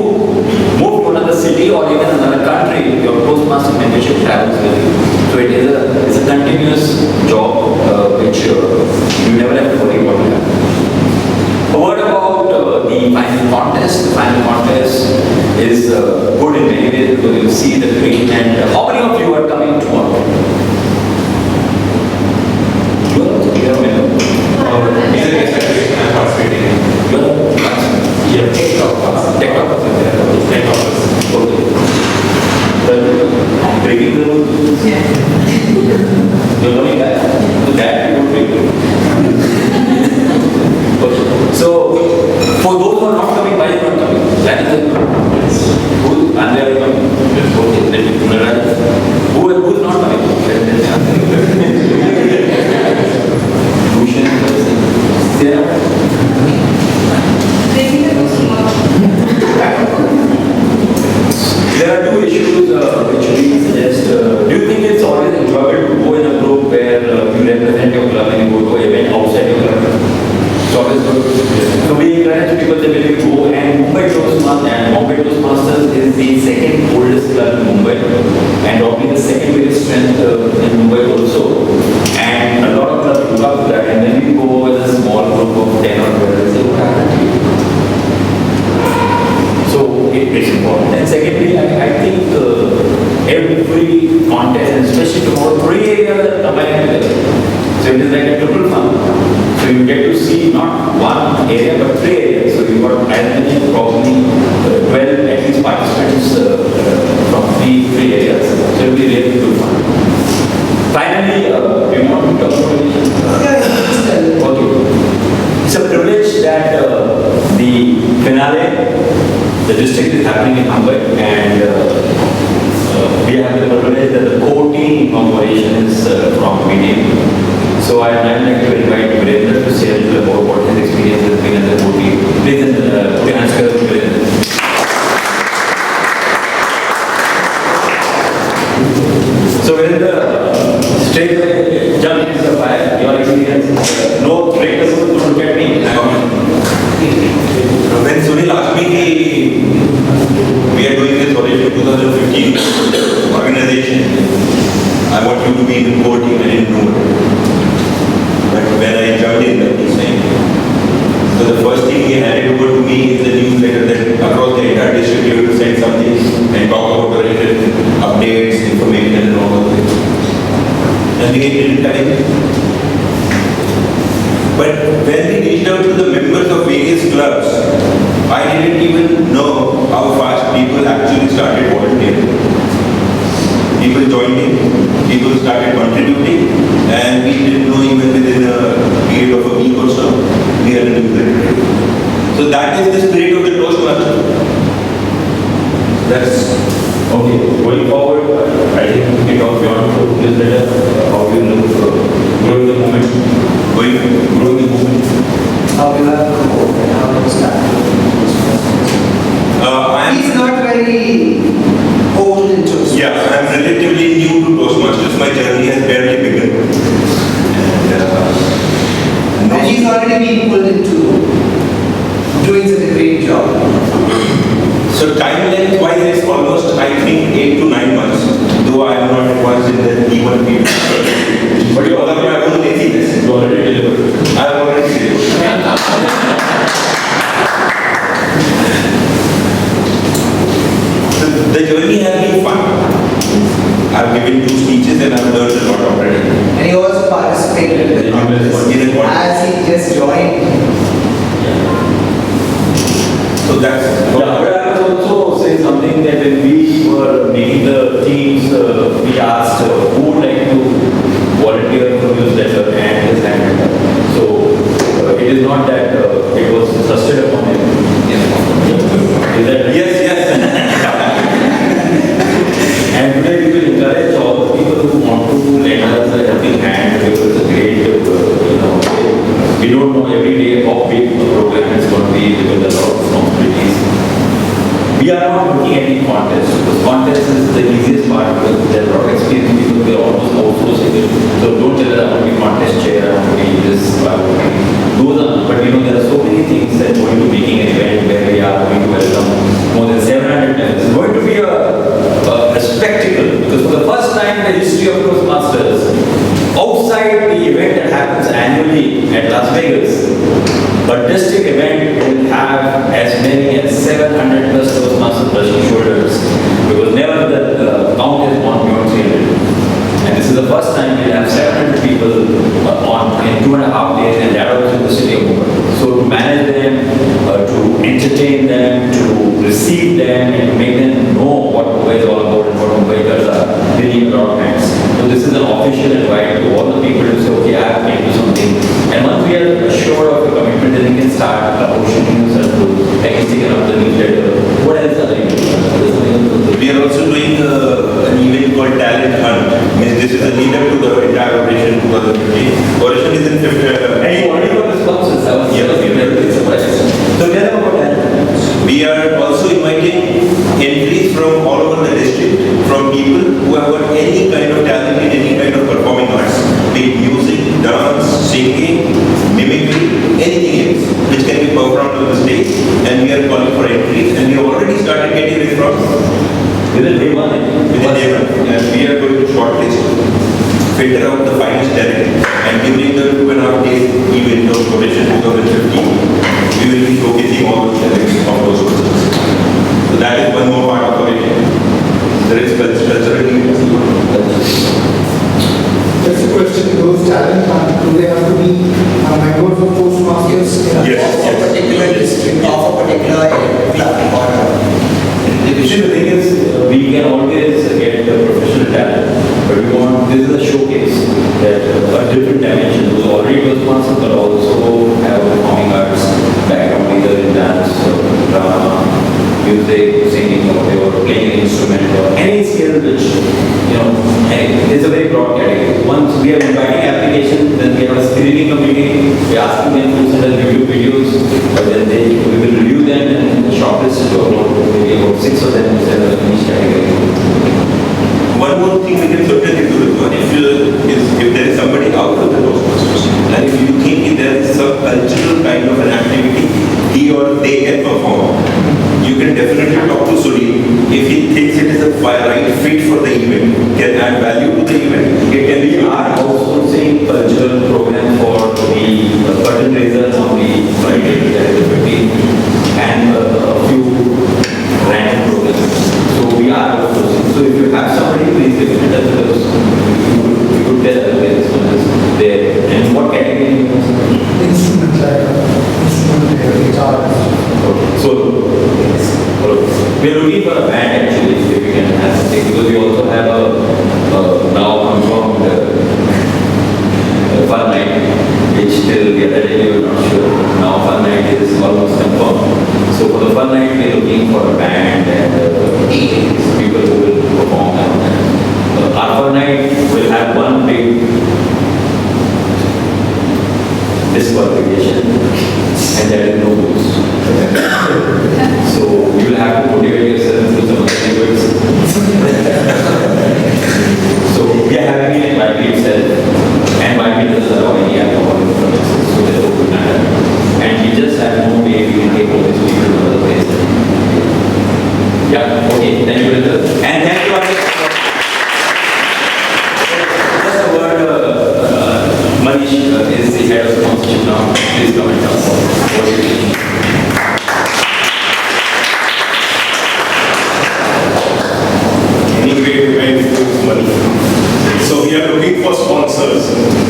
move to another city or even another country, your Toastmaster membership travels with you. So it's a continuous job which you never have to worry about it. A word about the final contest. The final contest is good in many ways, because you see the green. And how many of you are coming tomorrow? You are a member? I'm participating. You are? Yeah. TikTok. Okay. Breaking the rules? Yeah. You're learning that? So that you don't break the rules. Okay. So, for those who are not coming, why are you not coming? That is the who and they are coming. Okay, let me realize. Who is not coming? There are two issues which we suggest. Do you think it's always enjoyable to go in a group where you represent your club and you go to an event outside your club? It's always good. So we encourage people that when you go, and Bombay Toastmasters is the second oldest club in Mumbai, and probably the second biggest strength in Mumbai also. And a lot of clubs look up to that, and then we go with a small group of 10 or 12 and say, what happened? So it's important. And secondly, I think every contest, and especially tomorrow, 3 areas are combined together. So it is like a triple fun. So you get to see not one area but 3 areas. So you got as many, probably 12 at least participants from three areas. So it will be really good fun. Finally, do you want to talk about it? Yeah. Okay. It's a privilege that the finale, the district is happening in Mumbai, and we have the privilege that the core team inauguration is from medium. So I would like to invite Virendra to say a little about what his experience has been as a core team. Please put your hands together for Virendra. So Virendra, straight away, jump into the fire, your experience. No break, don't look at me. When Sunil asked me, we are doing this Origin 2015 organization, I want you to be in the core team, I didn't know it. But when I jumped in, he's saying, so the first thing he handed over to me is the newsletter that across the entire district you have to send something and talk about the related updates, information and all of this. And we didn't have it. But when we reached out to the members of various these clubs, I didn't even know how fast people actually started volunteering. People joined in, people started contributing, and we didn't know even within a period of a week or so, we had a new secretary. So that is the spirit of the Toastmaster. That's Okay, going forward, I think we can talk beyond this letter, how we look growing the movement, growing the movement. How you have to go and how you start. He's not very old in Toastmasters. Yeah, I'm relatively new to Toastmasters. My journey has barely begun. And he's already been pulled into doing such a great job. So time length wise is almost, I think, 8 to 9 months, though I am not advanced in the E1 period. But you are my own laziness. You already delivered. I have already delivered. The journey has been fun. I've given 2 speeches and I've learned a lot already. And he also participated in the contest as he just joined. So that's Yeah, but I was also saying something that when we were making the teams, we asked who would like to volunteer for newsletter and his hand. So it is not that it was thrusted upon him. Is that right? yes. And today we will encourage all the people who want to lend us a helping hand because it's a great, we don't know every day how big the program is going to be because there are a lot of responsibilities. We are not looking at any contest because contest is the easiest part because there are a lot of experienced people, we are almost outsourcing it. So don't tell us I want to be contest chair, I want to be this, I want to be those are, but there are so many things that going to making an event where we are going to welcome more than 700 members. It's going to be a spectacle because for the first time in the history of Toastmasters, outside the event that happens annually at Las Vegas, but district event will have as many as 700 plus Toastmasters brushing shoulders because never the count has gone beyond 300. And this is the first time we have 700 people on in 2.5 days and that also in the city of Mumbai. So to manage them, to entertain them, to receive them and to make them know what Mumbai is all about and what Mumbaikars are, they need a lot of hands. So this is an official invite to all the people to say, okay, I have made you something. And once we are assured of the commitment, then we can start pushing yourself to taking up the newsletter. What else are they doing? We are also doing an event called Talent Hunt. This is a lead up to the entire operation 2015. Operation is in 50. And you already got responses. So tell them about that. We are also inviting entries from all over the district, from people who have got any kind of talent in any kind of performing arts, be it music, dance, singing, mimicry, anything else which can be performed on the stage, and we are calling for entries, and we have already started getting responses. Within day one. Within day one. And we are going to shortlist, filter out the finest talent, and during the 2.5 days event of Operation 2015, we will be showcasing all those talents of those persons. So that is one more part of Operation. There is cultural events. Just a question, those talent hunt, do they have to be members of Toastmasters? Yes. Of a particular district, of a particular club or The thing is, we can always get the professional talent, but we want, this is a showcase that a different dimension, who's already responsible, but also have performing arts background, either in dance, drama, music, singing, or they were playing an instrument, or any skill which, it's a very broad category. Once we are inviting applications, then we have a screening committee, we are asking them to send us review videos, but then we will review them and shortlist to upload maybe about 6 of them in each category. One more thing we can certainly do is if there is somebody out of the Toastmasters, and if you think there is some cultural kind of an activity he or they can perform, you can definitely talk to Suri. If he thinks it is a right fit for the event, can add value to the event, it can be Our outsourcing cultural program for the curtain raisers on the Friday, that is the 15th, and a few random programs. So we are outsourcing. So if you have somebody, please give it to us. You could tell us where this one is there. And what category? Instrument like instrument, guitar, We're looking for a band actually, if we can have something, because we also have a now confirmed fun night, which till the other day we were not sure. Now fun night is almost confirmed. So for the fun night, we're looking for a band and people who will perform. Our fun night will have one big disqualification, and there is no rules. So you will have to motivate yourself to some other things. So we are having it by itself, and by me doesn't allow any alcohol in front of us, so there's no good matter. And we just have no way we can take all these people to another place. Yeah, okay, thank you, Brinda. And thank you, just a word, Manish is the head of sponsorship now. Please come and tell us what you think. Any way to earn money. So we are looking for sponsors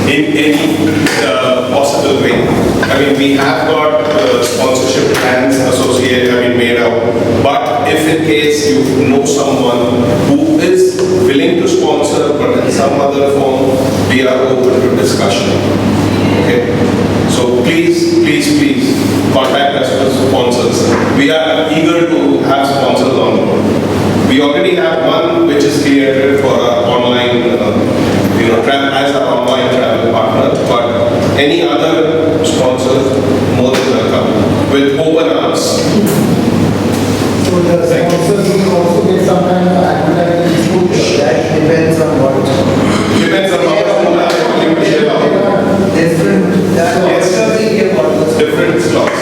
in any possible way. I mean, we have got sponsorship plans associated, made out. But if in case you know someone who is willing to sponsor, but in some other form, we are open to discussion. Okay? So please contact us for sponsors. We are eager to have sponsors on board. We already have one which is created for our online, as our online travel partner. But any other sponsors, more than welcome, with open arms. So the sponsors will also get some kind of advertising exposure. That depends on what. Depends on how much Different, that Yes. also we hear about this. different slots.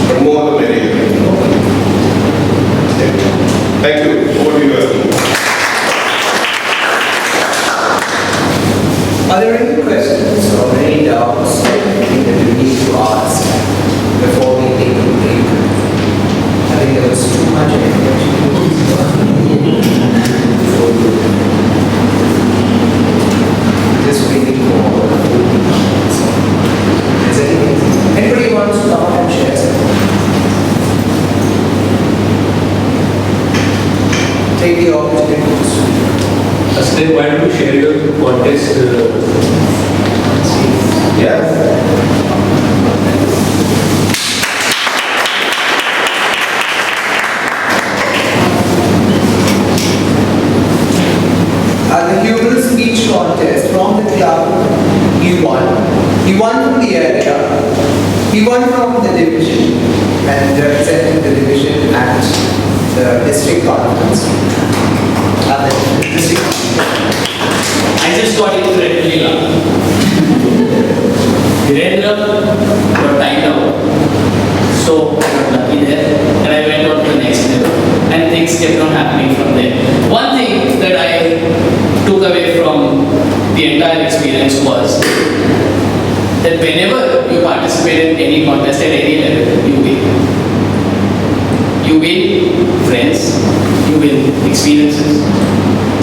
The more the merrier. Thank you. Over to you, Arun. Are there any questions or any doubts that we need to ask before we take a break? I think there was too much information. Just waiting for is anything? Anybody wants to come and share something? Take the opportunity to speak. Astin, why don't you share your contest? Yeah. At the Human Speech Contest from the club, he won. He won from the area. He won from the division and representing the division at the district conference. At the district I just got incredibly lucky. Virendra got timed out. So I got lucky there and I went on to the next level. And things kept on happening from there. One thing that I took away from the entire experience was that whenever you participate in any contest at any level, you win. You win friends, you win experiences,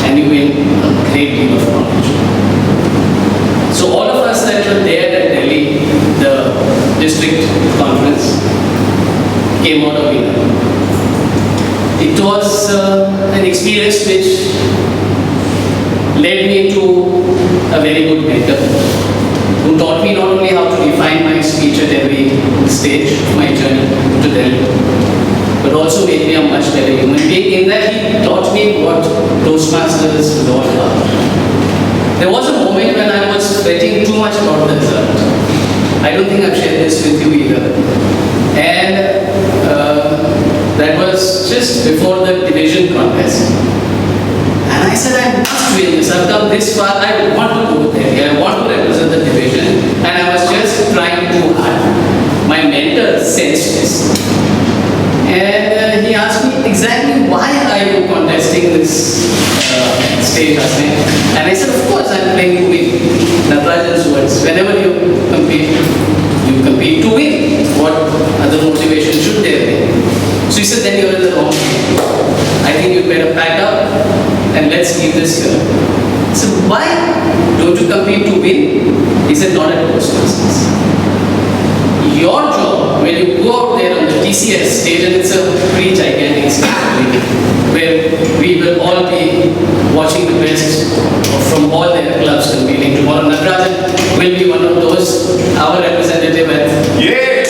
and you win a great deal of knowledge. So all of us that were there at Delhi, the district conference, came out a winner. It was an experience which led me to a very good mentor who taught me not only how to refine my speech at every stage of my journey to Delhi, but also made me a much better human being in that he taught me what Toastmasters was all about. There was a moment when I was fretting too much about the result. I don't think I've shared this with you either. And that was just before the division contest. And I said, I must win this. I've come this far. I want to go there. I want to represent the division. And I was just trying too hard. My mentor sensed this. And he asked me exactly why are you contesting this stage, Asmin? And I said, of course, I'm playing to win. Natarajan's words. Whenever you compete to win. What other motivation should there be? So he said, then you're in the wrong game. I think you better pack up and let's leave this here. So why don't you compete to win? He said, not at Toastmasters. Your job, when you go out there on the TC has stated, it's a pretty gigantic stage where we will all be watching the best from all their clubs competing tomorrow. Natarajan will be one of those, our representative at Yeah!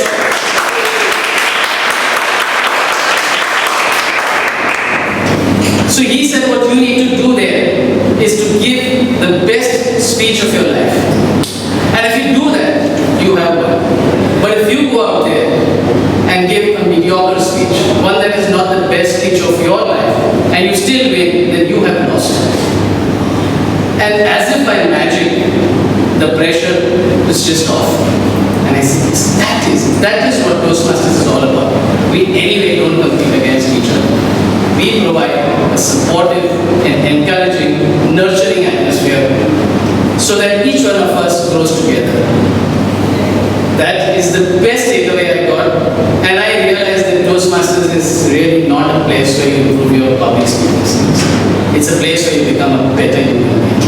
So he said what you need to do there is to give the best speech of your life. And if you do that, you have won. But if you go out there and give a mediocre speech, one that is not the best speech of your life, and you still win, then you have lost. And as if by magic, the pressure is just off. And I say, that is what Toastmasters is all about. We anyway don't compete against each other. We provide a supportive and encouraging, nurturing atmosphere so that each one of us grows together. That is the best takeaway I got, and I realized that Toastmasters is really not a place where you improve your public speaking skills. It's a place where you become a better human being.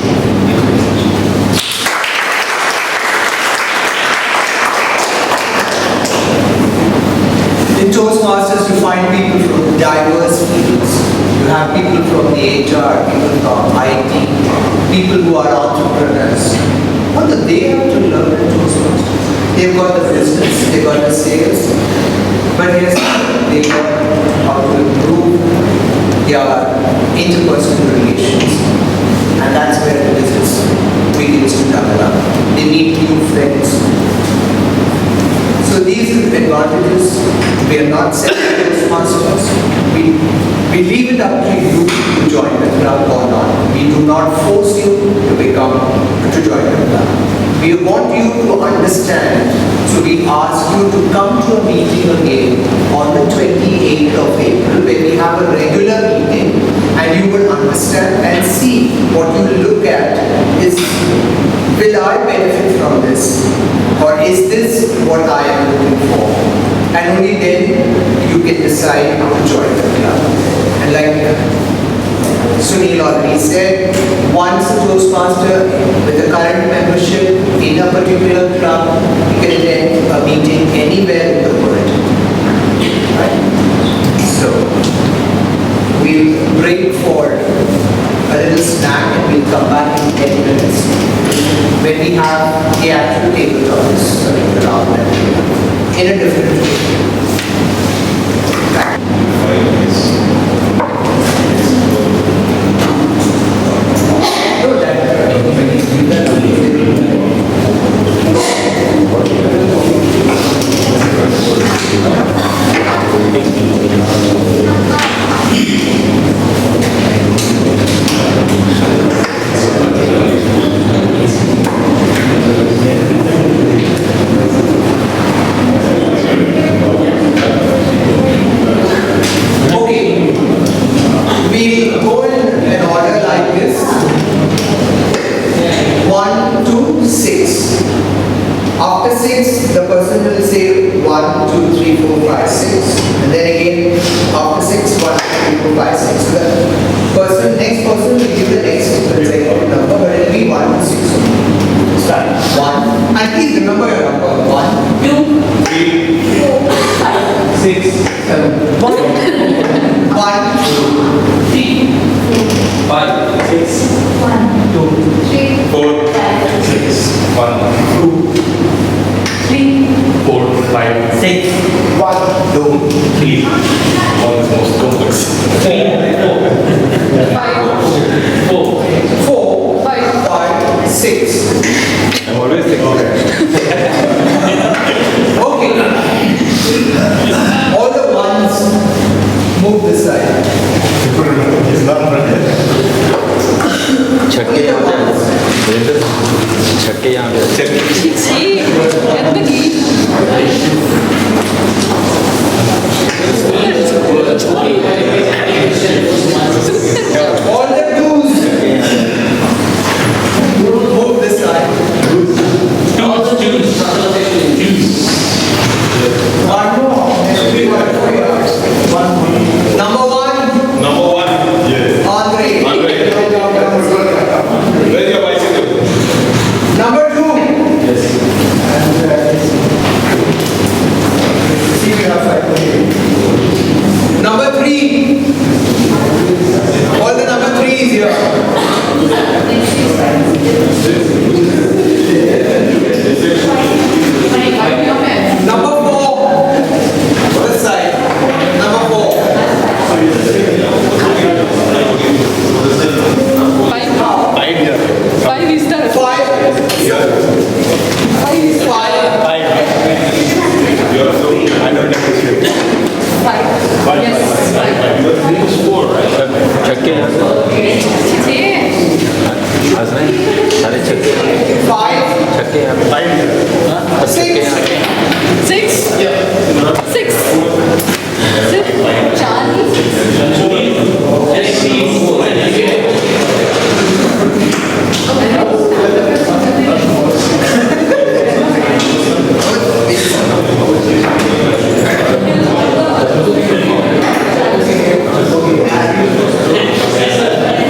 In Toastmasters, you find people from diverse fields. You have people from the HR, people from IT, people who are entrepreneurs. What do they have to learn in Toastmasters? They've got the business, they've got the sales, but here's they learn how to improve their interpersonal relations. And that's where the business begins to develop. They meet new friends. So these are the advantages. We are not selling Toastmasters. We leave it up to you to join the club or not. We do not force you to join the club. We want you to understand. So we ask you to come to a meeting again on the 28th of April when we have a regular meeting, and you will understand and see what you will look at is, will I benefit from this? Or is this what I am looking for? And only then you can decide to join the club. And like Sunil already said, once a Toastmaster with a current membership in a particular club, you can attend a meeting anywhere in the world. Right? So, we'll break for a little snack and we'll come back in 10 minutes when we have the actual table topics around that in a different way. See, we have 5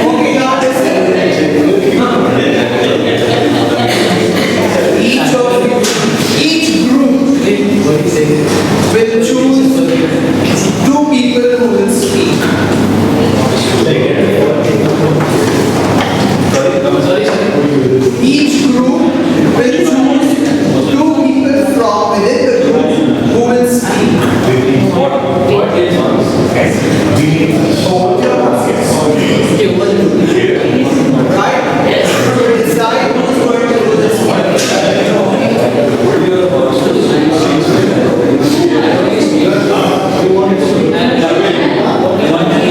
Okay, now listen. Each group will choose two people who will speak. Each group will choose two people from within the group who will speak. Hold your hands. Right? So decide who's going to do this one. One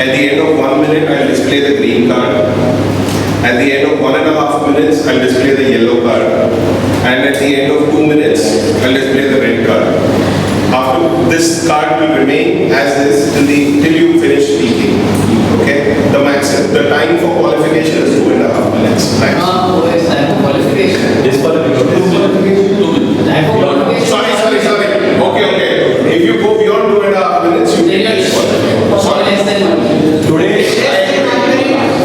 At the end of 1 minute, I'll display the green card. At the end of 1.5 minutes, I'll display the yellow card. And at the end of 2 minutes, I'll display the red card. After this card will remain as is till you finish speaking. Okay? The time for qualification is 2.5 minutes. Max. Where's time for qualification? This for the Time for qualification. Sorry. Okay. If you go beyond 2.5 minutes, you Then can you disqualify. are Sorry. less than 1 minute. today.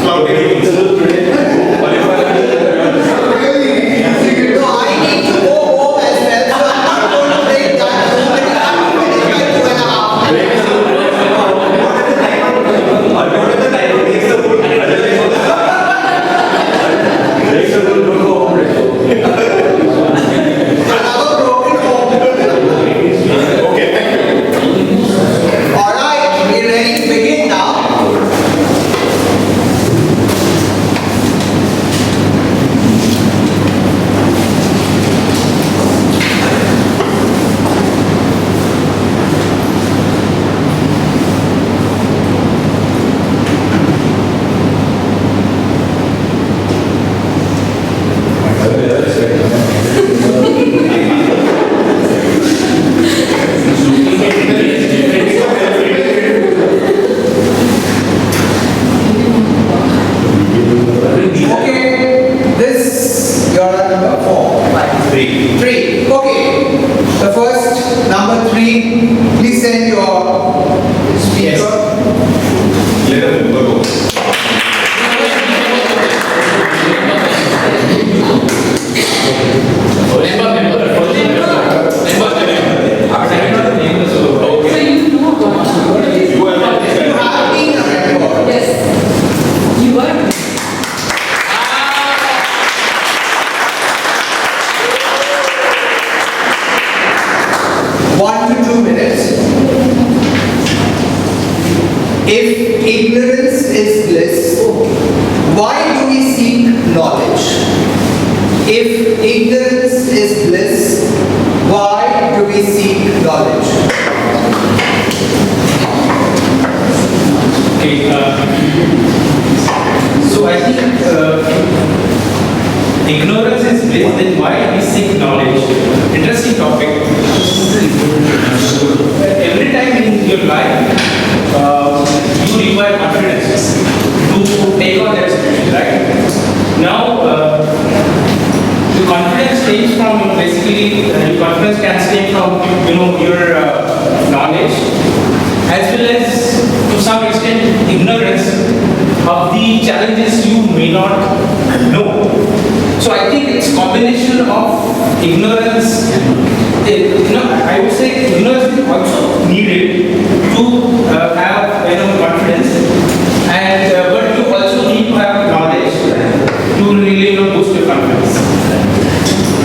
Flouting. No, I need to go home as well, so I'm not going to break that. Another broken home. Okay, thank you. All right, we're ready to begin now. Okay, this you're at number 4. 3. 3. Okay. The first number 3. Please send your speaker. Let them go. So you know about it. You are not You have been a member. Yes. You are. 1 to 2 minutes. If ignorance is bliss, why do we seek knowledge? If ignorance is bliss, why do we seek knowledge? Okay, so I think ignorance is bliss, then why we seek knowledge? Interesting topic. Every time in your life, you require confidence to take on that situation, right? Now, the confidence stems from basically, your confidence can stem from, your knowledge, as well as to some extent ignorance of the challenges you may not know. So I think it's combination of ignorance. I would say ignorance is also needed to have confidence, and but you also need to have knowledge to really boost your confidence.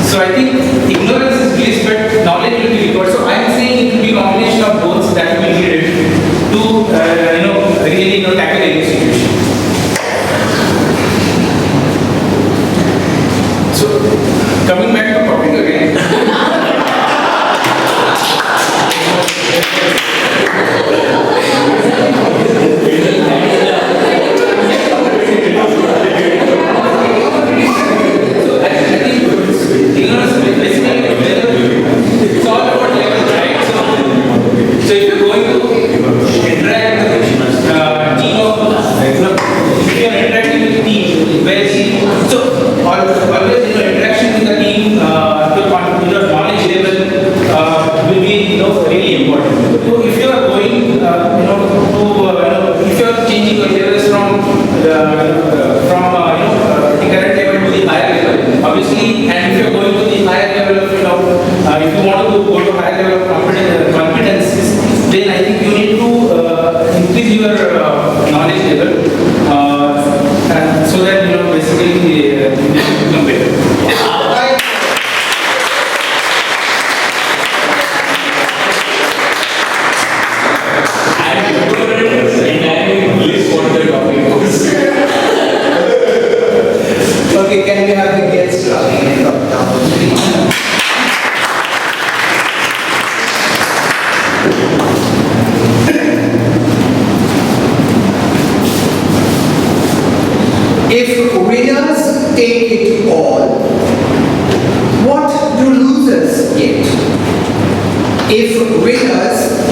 So I think ignorance is bliss, but knowledge will be required. So I am saying it will be a combination of both that will be needed to really tackle any situation. So coming back to the topic again.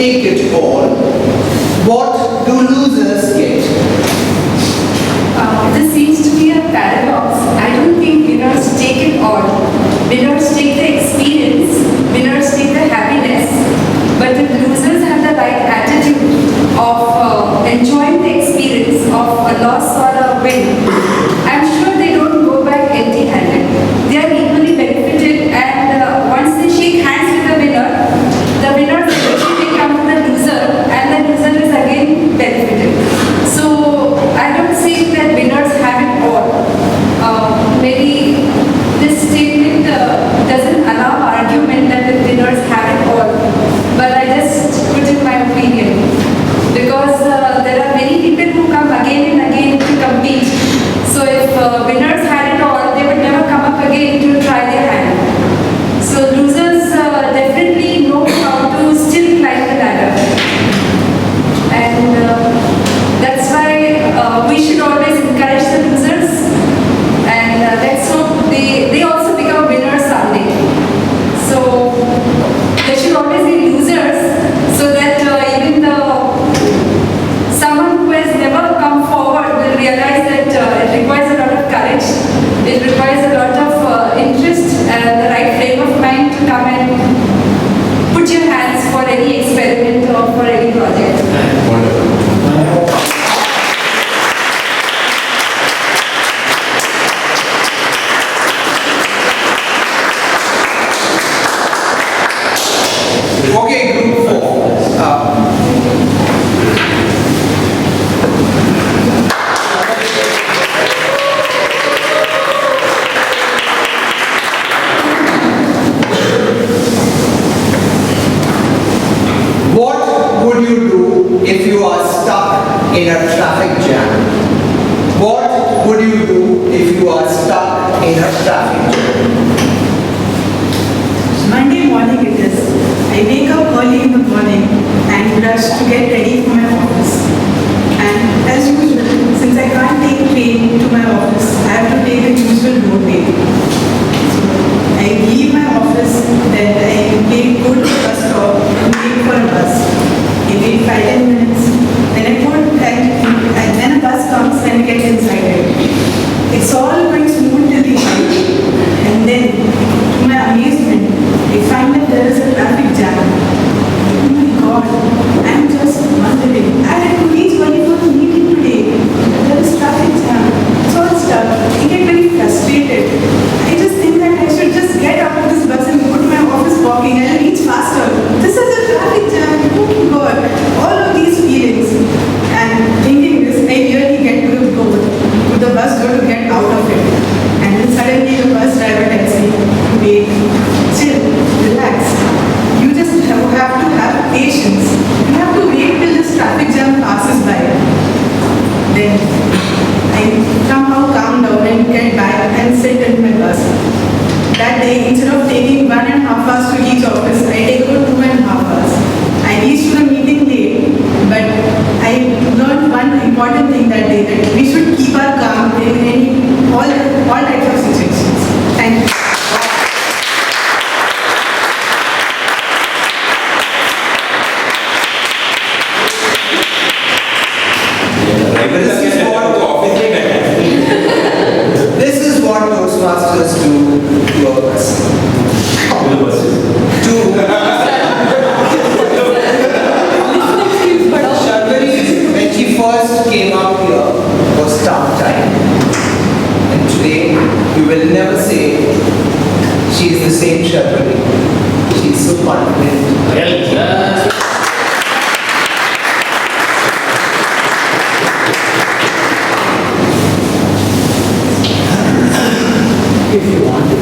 take it all, what do losers get? This seems to be a paradox. I don't think winners take it all. Winners take the experience, winners take the happiness, but the losers have the right attitude of enjoying the experience of a loss or a win. I'm sure they don't go back empty-handed. They are equally benefited, and once they shake hands with the winner eventually become the loser, and the loser is again benefited. So I don't say that winners have it all. Maybe this statement doesn't allow argument that the winners have it all. But I just put in my opinion. Because there are many people who come again and again to compete. So if winners had it all, they would never come up again to try their hand. So losers definitely know how to still climb the ladder. And that's why we should always encourage the losers. And let's hope they also become winners someday. So there should always be losers so that even someone who has never come forward will realize that it requires a lot of courage. It requires a lot of interest and the right frame of mind to come and put your hands for any experiment or for any project. Okay, group 4. What would you do if you are stuck in a traffic jam? What would you do if you are stuck in a traffic jam? Monday morning it is. I wake up early in the morning and rush to get ready for my office. And as usual, since I can't take train to my office, I have to take the usual roadway. So I leave my office, then I go to the bus stop and wait for a bus. I wait 5-10 minutes, then I put and then a bus comes and I get inside it. It's all going smooth till the end. And then, to my amazement, I find that there is a traffic jam. Oh my God, I'm just wondering. I had to reach early for the meeting today. There is traffic jam. It's all stuck. I get very frustrated. I just think that I should just get out of this bus and go to my office walking. I'll reach faster. This is a traffic jam. Oh my God. All of these feelings. And thinking this, I really get to the road, to the bus door to get out of it. And then suddenly the bus driver tells me, wait, chill, relax. You just have to have patience. You have to wait till this traffic jam passes by. Then I somehow calm down and get back and sit in my bus. That day, instead of taking 1.5 hours to reach office, I take about 2.5 hours. I reached to the meeting late, but I learned one important thing that day, that we should keep our calm in all types of situations. Thank you. This is what Toastmasters do to us. Sharpari, when she first came up here, was tough time. And today, you will never say she is the same Sharpari. She is so confident. If you want to.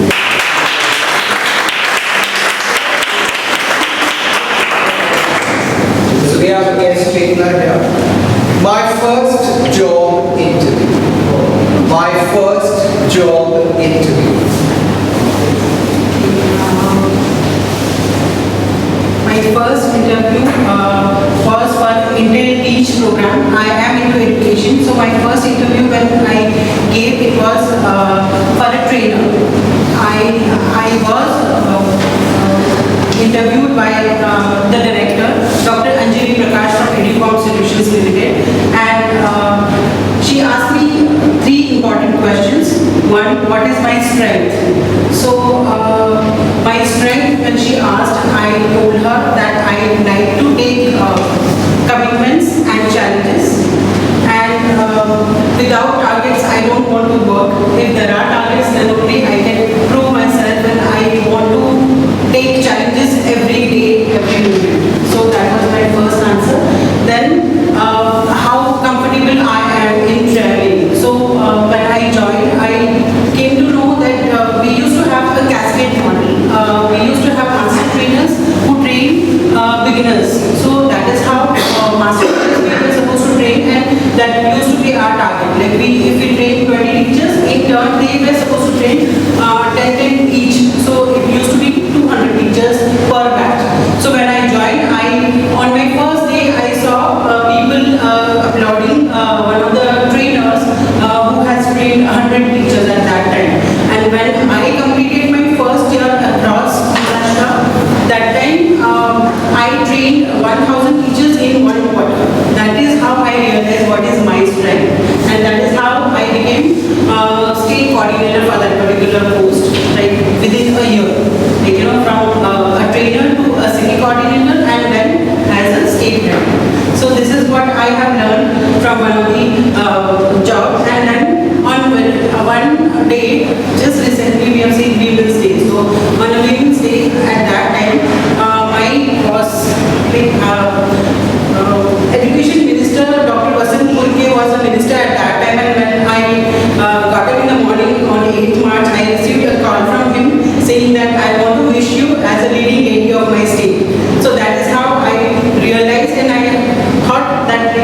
So we have a guest speaker here. My first job interview. My first job interview. My first interview was for Indian Teach program. I am into education, so my first interview when I gave it was for a trainer. I was interviewed by the director, Dr. my strength. So my strength, when she asked, I told her that I like to take commitments and challenges. And without targets, I don't want to work. If there are targets, then only I can prove myself, and I want to take challenges every day, every minute. So that was my first answer. Then how comfortable I am in traveling. So when I joined, I came to know that we used to have a cascade model. We used to have master trainers who train beginners. So that is how master trainers we were supposed to train, and that used to be our target. Like if we train 20 teachers, in turn they were supposed to train 10 each. So it used to be 200 teachers per batch. So when I joined, on my first day I saw people applauding one of the trainers who has trained 100 teachers at that time. And when I completed my first year across Maharashtra, that time I trained 1,000 teachers in 1 quarter. That is how I realized what is my strength, and that is how I became state coordinator for that particular post, like within a year. Like, from a trainer to a city coordinator, and then as a state head. So this is what I have learned from one of the jobs. And then on one day, just recently we have seen Women's Day. So on a Women's Day at that time, my boss, Education Minister Dr. Vasant Purke was a minister at that time, and when I got up in the morning on 8th March, I received a call from him saying that I want to wish you as a leading lady of my state. So that is how I realized, and I thought that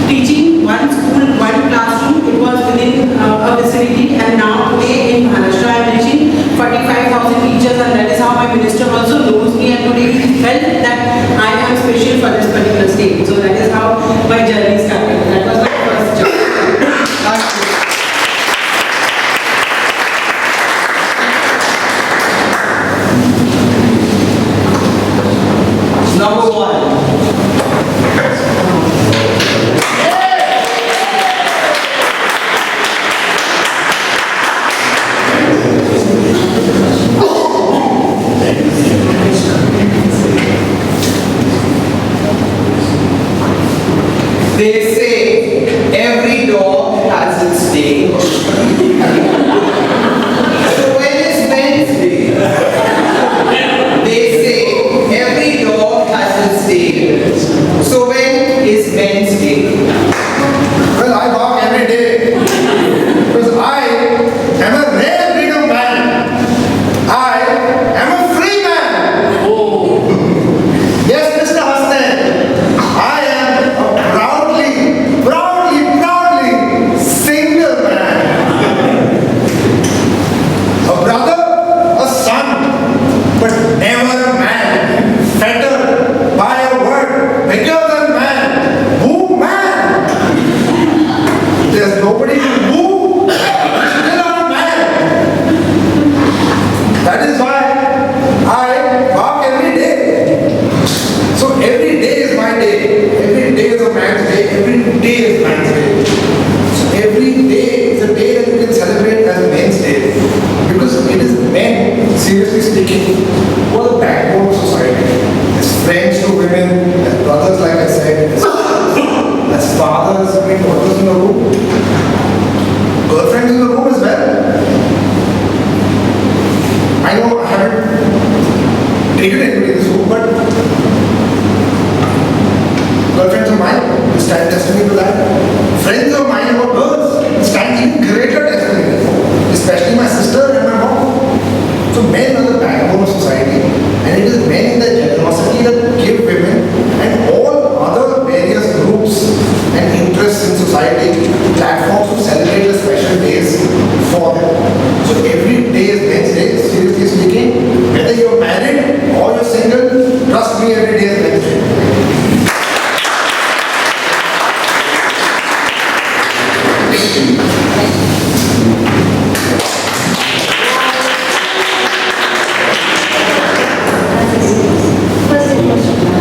teaching one school, one classroom, it was within a vicinity, and now today in Maharashtra I am reaching 45,000 teachers, and that is how my minister also knows me, and today he felt that I am special for this particular state. So that is how my journey started. That was my first job. Number 1. They say every dog has its day. So when is Wednesday? They say every dog has its day. So when is Wednesday? Well, I walk every day because I am a rare breed of man. I am a free man. Oh. Yes, Mr. Hassan, I am a proudly single man. A brother, a son, but never a man. Fettered by a word bigger than man. Who man? There's nobody to move. Still not a man. That is why I walk every day. So every day is my day. Every day is a man's day. Every day is man's day. So every day is a day that you can celebrate as Men's Day. Because it is men, seriously speaking, who are the backbone of society. As friends to women, as brothers, like I said, as fathers, I mean, daughters in the room, girlfriends in the room as well. I know I haven't taken anybody in this room, but girlfriends of mine will stand testimony to that. Friends of mine who are girls stand even greater testimony, especially my sister and my mom. So men are the backbone of society, and it is men in their generosity that give women and all other various groups and interests in society platforms to celebrate the special days for them. So every day is Men's Day, seriously speaking. Whether you're married or you're single, trust me, every day is Men's Day.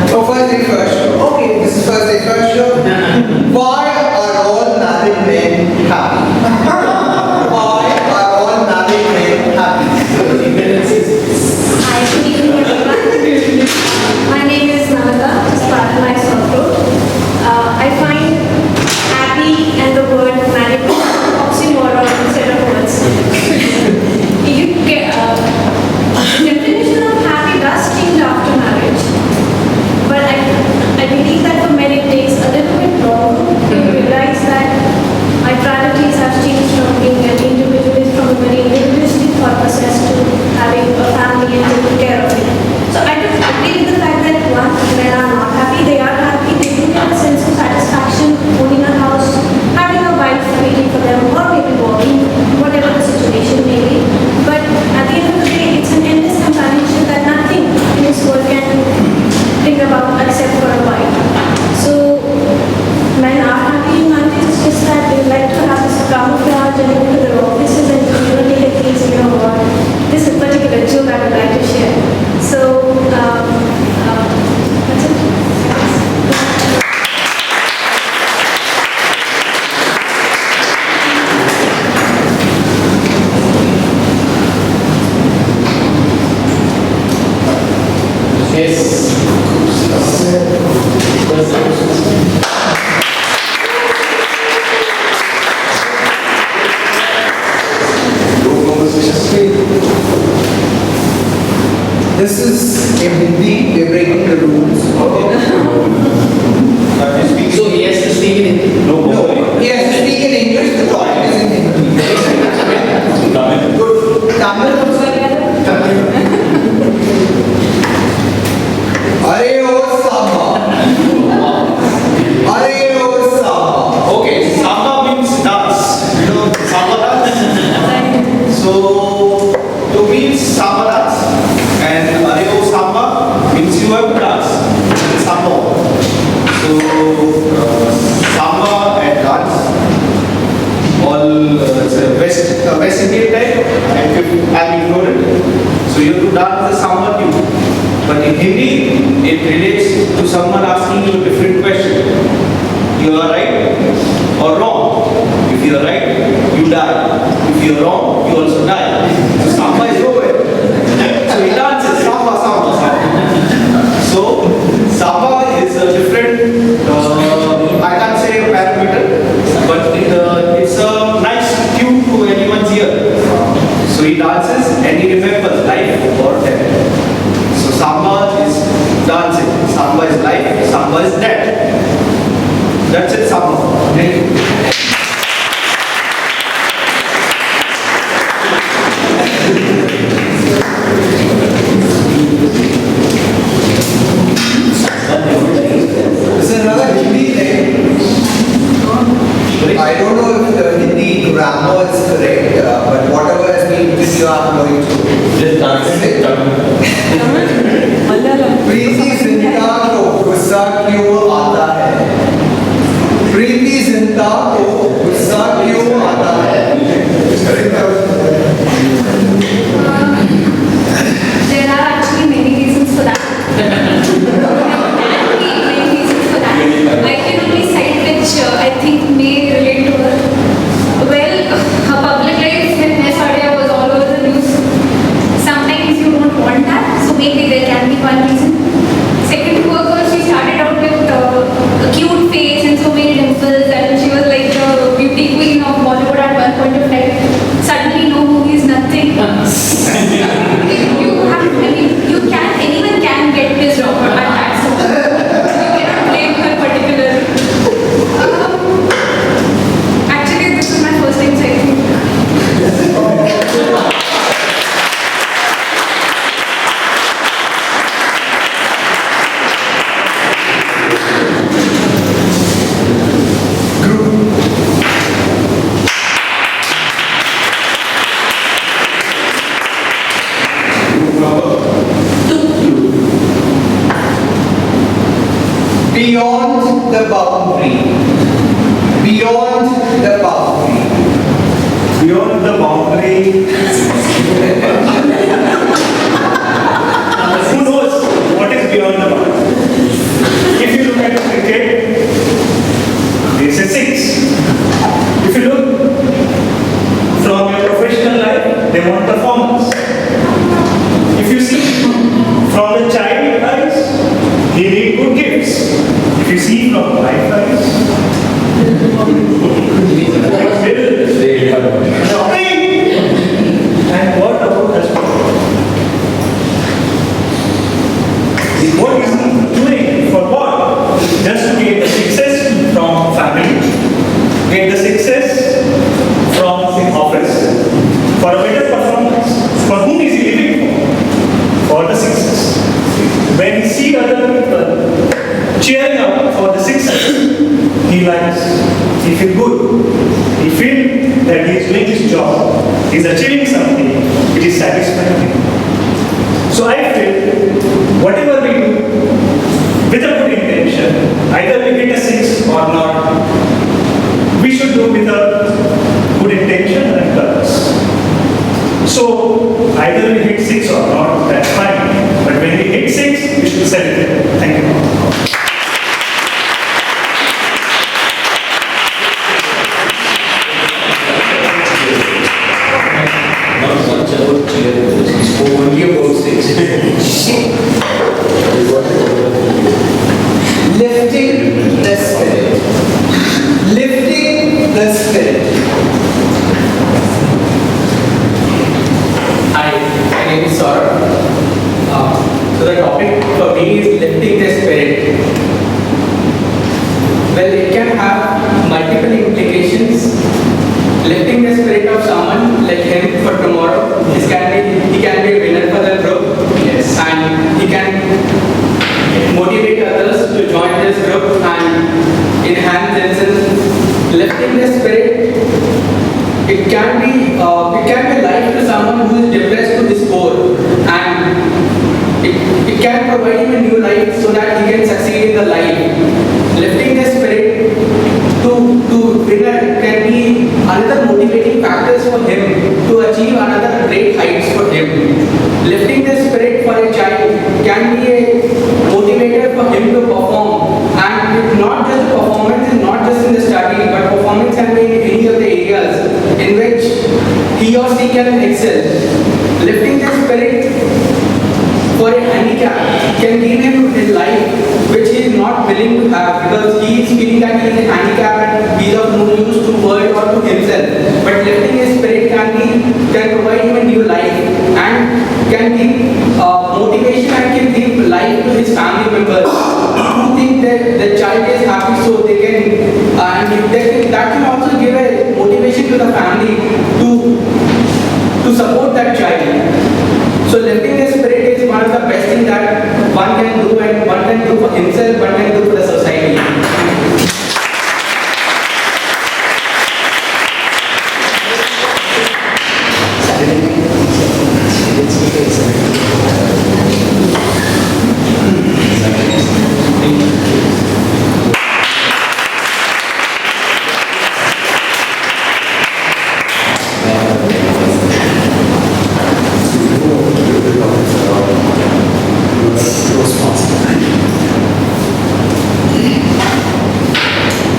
So first day first show. Okay, this is first day first show. Why are all married men happy? Why are all married Yes. This is in Hindi, we're breaking the rules. So he has to speak in Hindi. No, he has to speak in English, the topic is in Hindi. Good. Tamil also. Are o Sama. Are o Sama. Okay, samba means dance. You know samba dance? So, to means samba dance. And Areo samba means you have to dance. Samba. So, samba and dance. All it's a West Indian type. I'm ignorant. So, you have to dance the samba tune. But in Hindi, it relates to someone asking you a different question. You are right or wrong. If you are right, you die. If you are wrong, you also die. So samba is nowhere. So he dances samba, samba, samba. So samba is a different, I can't say parameter, but it's a nice tune to anyone's ear. So he dances and he remembers life or death. So samba is dancing, samba is life, samba is death. That's it, samba. Thank you. This is another Hindi thing. I don't know if the Hindi grammar is correct, but whatever has been written, you are going to. Just dance. प्रीति जिंदा को गुस्सा क्यों आता है? प्रीति जिंदा को गुस्सा क्यों आता है? There are actually many reasons for that. Many reasons for that. I can only cite which I think may relate to her. Well, her public life in Sadia was all over the news. Sometimes you don't want that, so maybe there can be one reason. Second to her, she started out with a cute face and so many dimples, and she was like the beauty queen of Bollywood at one point of time. Suddenly, no movies, nothing. Anyone can get pissed off at that. So you cannot blame her particularly. Actually, this is my first time saying. Beyond the boundary. Beyond the boundary. Beyond the boundary. Who knows what is beyond the boundary? If you look at cricket, it's a 6. If you look from your professional life, they want performance. If you see from the child eyes, he need good gifts. If you see from life eyes, and what about husband? What is he doing for what? Just to get the success from family, get the success from the office, for a better performance. For whom is he living for? For the success. When he see other people cheering up for the success, he likes, he feel good. He feel that he is doing his job, he is achieving something, it is satisfying. So I feel, whatever we do, with a good intention, either we get a 6 or not, we should do with a good intention and purpose. So either we hit 6 or not, that's fine. But when we hit 6, we should celebrate. Thank you. Not much about cheer, he spoke only about 6. So the topic for me is lifting the spirit. Well, it can have multiple implications. Lifting the spirit of someone like him for tomorrow, he can be a winner for the group. Yes. And he can motivate others to join this group and enhance themselves. Lifting the spirit, it can be life to someone who is depressed to his core, and it can provide him a new life so that he can succeed in the life. Lifting the spirit to winner can be another motivating factors for him to achieve another great heights for him. Lifting the spirit for a child can be a motivator for him to perform, and not just the performance is not just in the study, but performance can be in any of the areas in which he or she can excel. Lifting the spirit for a handicap can give him a life which he is not willing to have, because he is feeling that he is a handicap and he is of no use to the world or to himself. But lifting his spirit can provide him a new life and can give motivation and can give life to his family members who think that the child is happy, so they can that can also give a motivation to the family to support that child. So lifting the spirit is one of the best things that one can do, and one can do for himself, one can do for the society.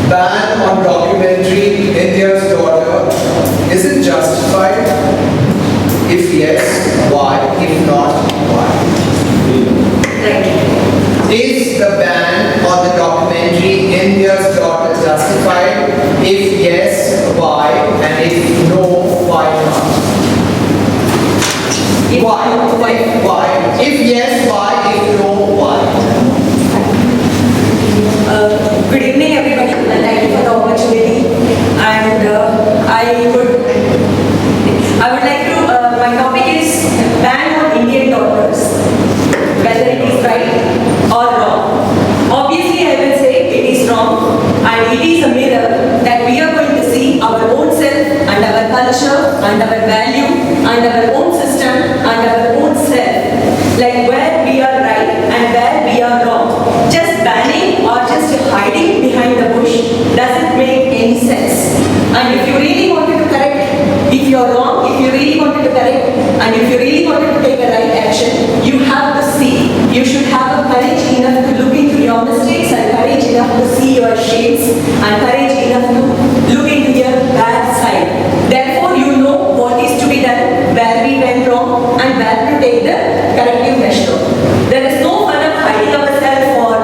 Ban on documentary India's daughter isn't justified? If yes, why? If not, why? Is the ban on the documentary India's daughter justified? If yes, why? And if no, why not? Why? If yes, why? If no, why? Good evening, everybody. Thank you for the opportunity. And I would like to. My topic is ban on Indian daughters, whether it is right or wrong. Obviously, I will say it is wrong, and it is a mirror that we are going to see our own self and our culture and our value and our own system and our own self, like where we are right and where we are wrong. Just banning or just hiding behind the bush doesn't make any sense. And if you really wanted to correct, if you're wrong, if you really wanted to correct, and if you really wanted to take a right action, you have to see. You should have a courage enough to look into your mistakes, and courage enough to see your shades, and courage enough to look into your bad side. Therefore, you know what is to be done, where we went wrong, and where to take the corrective measure. There is no fun of hiding ourselves or,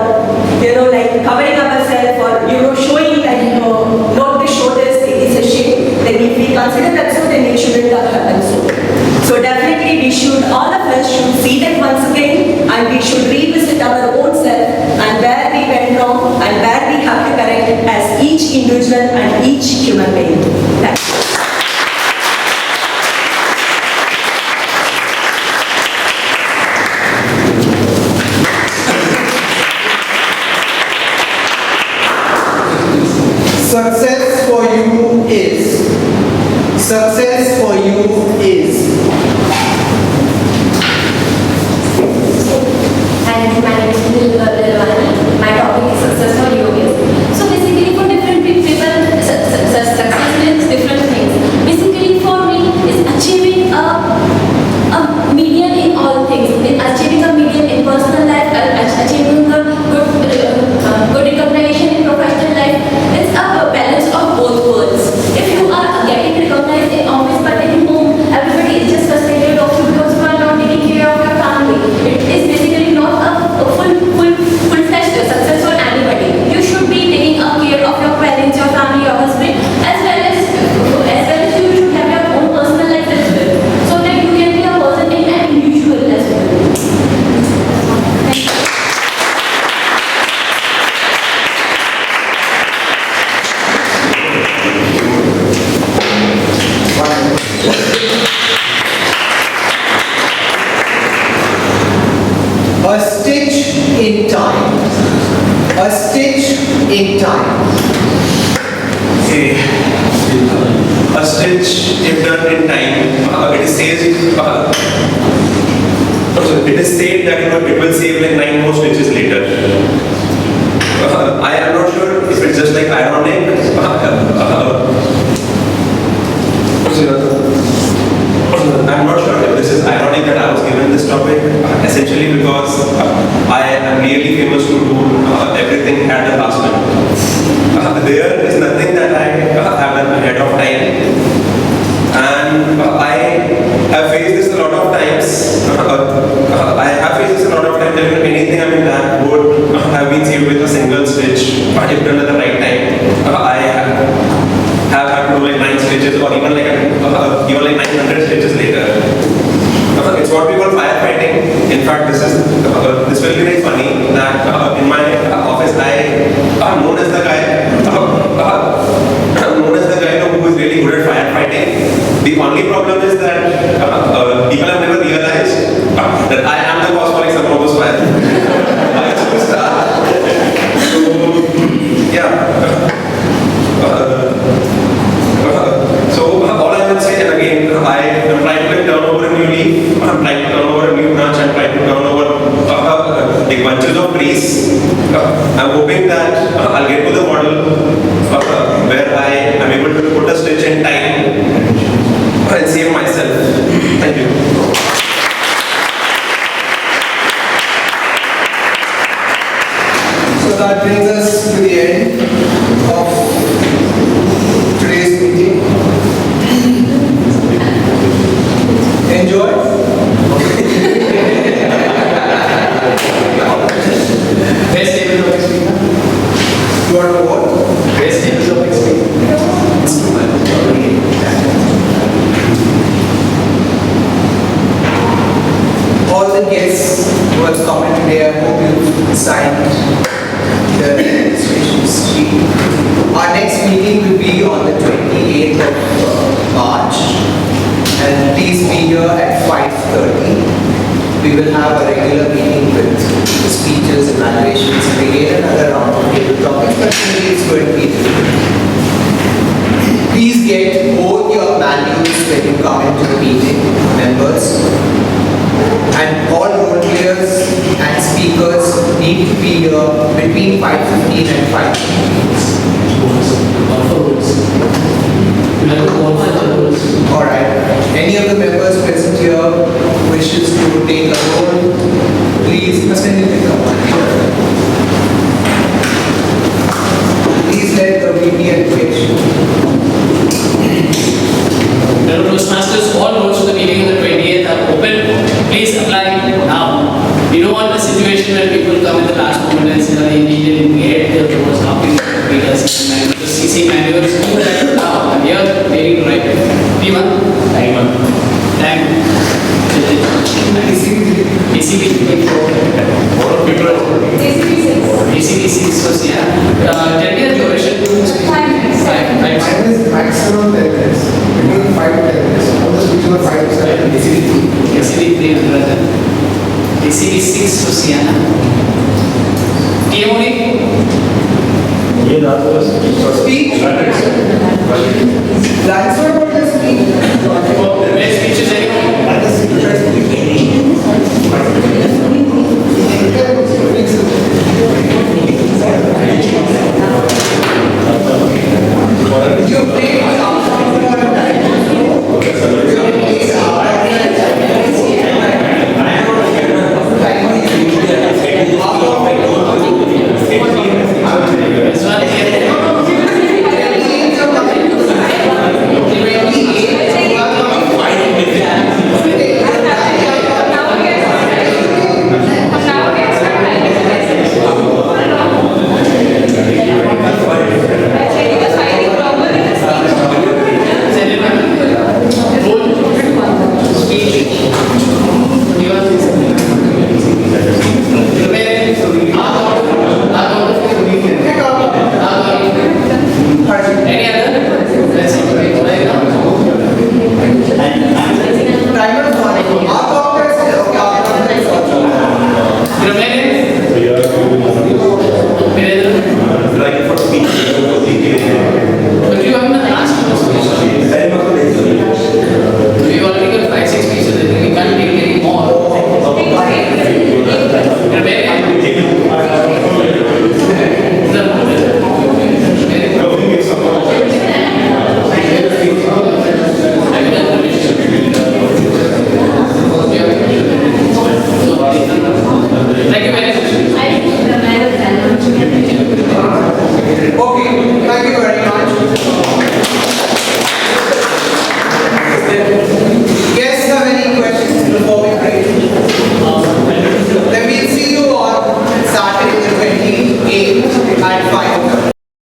like covering ourselves or, showing that, not to show this, it is a shame. Then if we consider that so, then it shouldn't have happened so. So definitely all of us should see that once again, and we should revisit our own self and where we went wrong and where we have to correct as each individual and each human being. Thank you. Success for you is. And my name is Dilwani. My topic is success for you is. So basically for different people, success means different things. Basically for me, is achieving a median in all things. Achieving a median in personal life, achieving a good recognition in professional life. It's a balance of both worlds. If you are getting recognized in office but in home, everybody is just frustrated of you because you are not taking care of your family. It is basically not a full stitch in time. A stitch in time. Okay. A stitch, if done in time, it is said that it will save like 9 more stitches later. I am not sure if it's just like ironic. I'm not sure if this is ironic that I was given this topic, essentially because I am really famous to do everything at the last minute. There is nothing that I have done ahead of time, and I have faced this a lot of times. That anything I mean that would have been saved with a single stitch if done at the right time. I have had to do like 9 stitches or even like 900 stitches later. It's what we call firefighting. In fact, this will be very funny that in my office I am known as the guy who is really good at firefighting. The only problem is that people have never realized that I am the cause for like some of those fires. So all I would say, and again, I am trying to turn over a new leaf, I'm trying to turn over a new branch, I'm trying to turn over like bunches of trees. I'm hoping that I'll get to the model where I am able to put a stitch in time and save myself. Thank you. So that brings us to the end of today's meeting. Enjoy. Best table of experience. You want to what? Best table of experience. All the guests who have come in today, I hope you've signed the registration sheet. Our next meeting will be on the 28th of March, and please be here at 5:30. We will have a regular meeting with the speeches, evaluations, and again another round of table topics, but today it's going to be different. Please get both your manuals when you come into the meeting, members. And all role players and speakers need to be here between 5:15 and 5:15. Alright. Any of the members present here wishes to take a role, please Please let the VP engage. Toastmasters, all roads to the meeting on the 28th are open. Please apply now. We don't want a situation where people come in the last moment and say, they needed to get the roads copy. The CC manuals, do that now. And here, very right. P1? Time. ACB 6 was, yeah. 10 year duration. 5 minutes. 5 minutes. Mine is maximum 10 minutes. Between 5 to 10 minutes. All the speeches are 5 to 7. ACB 3 brother. ACB 6 was, yeah. TMOD? Speech. That's what the speech. Where speech is anyone? You play This one here. Okay, thank you very much.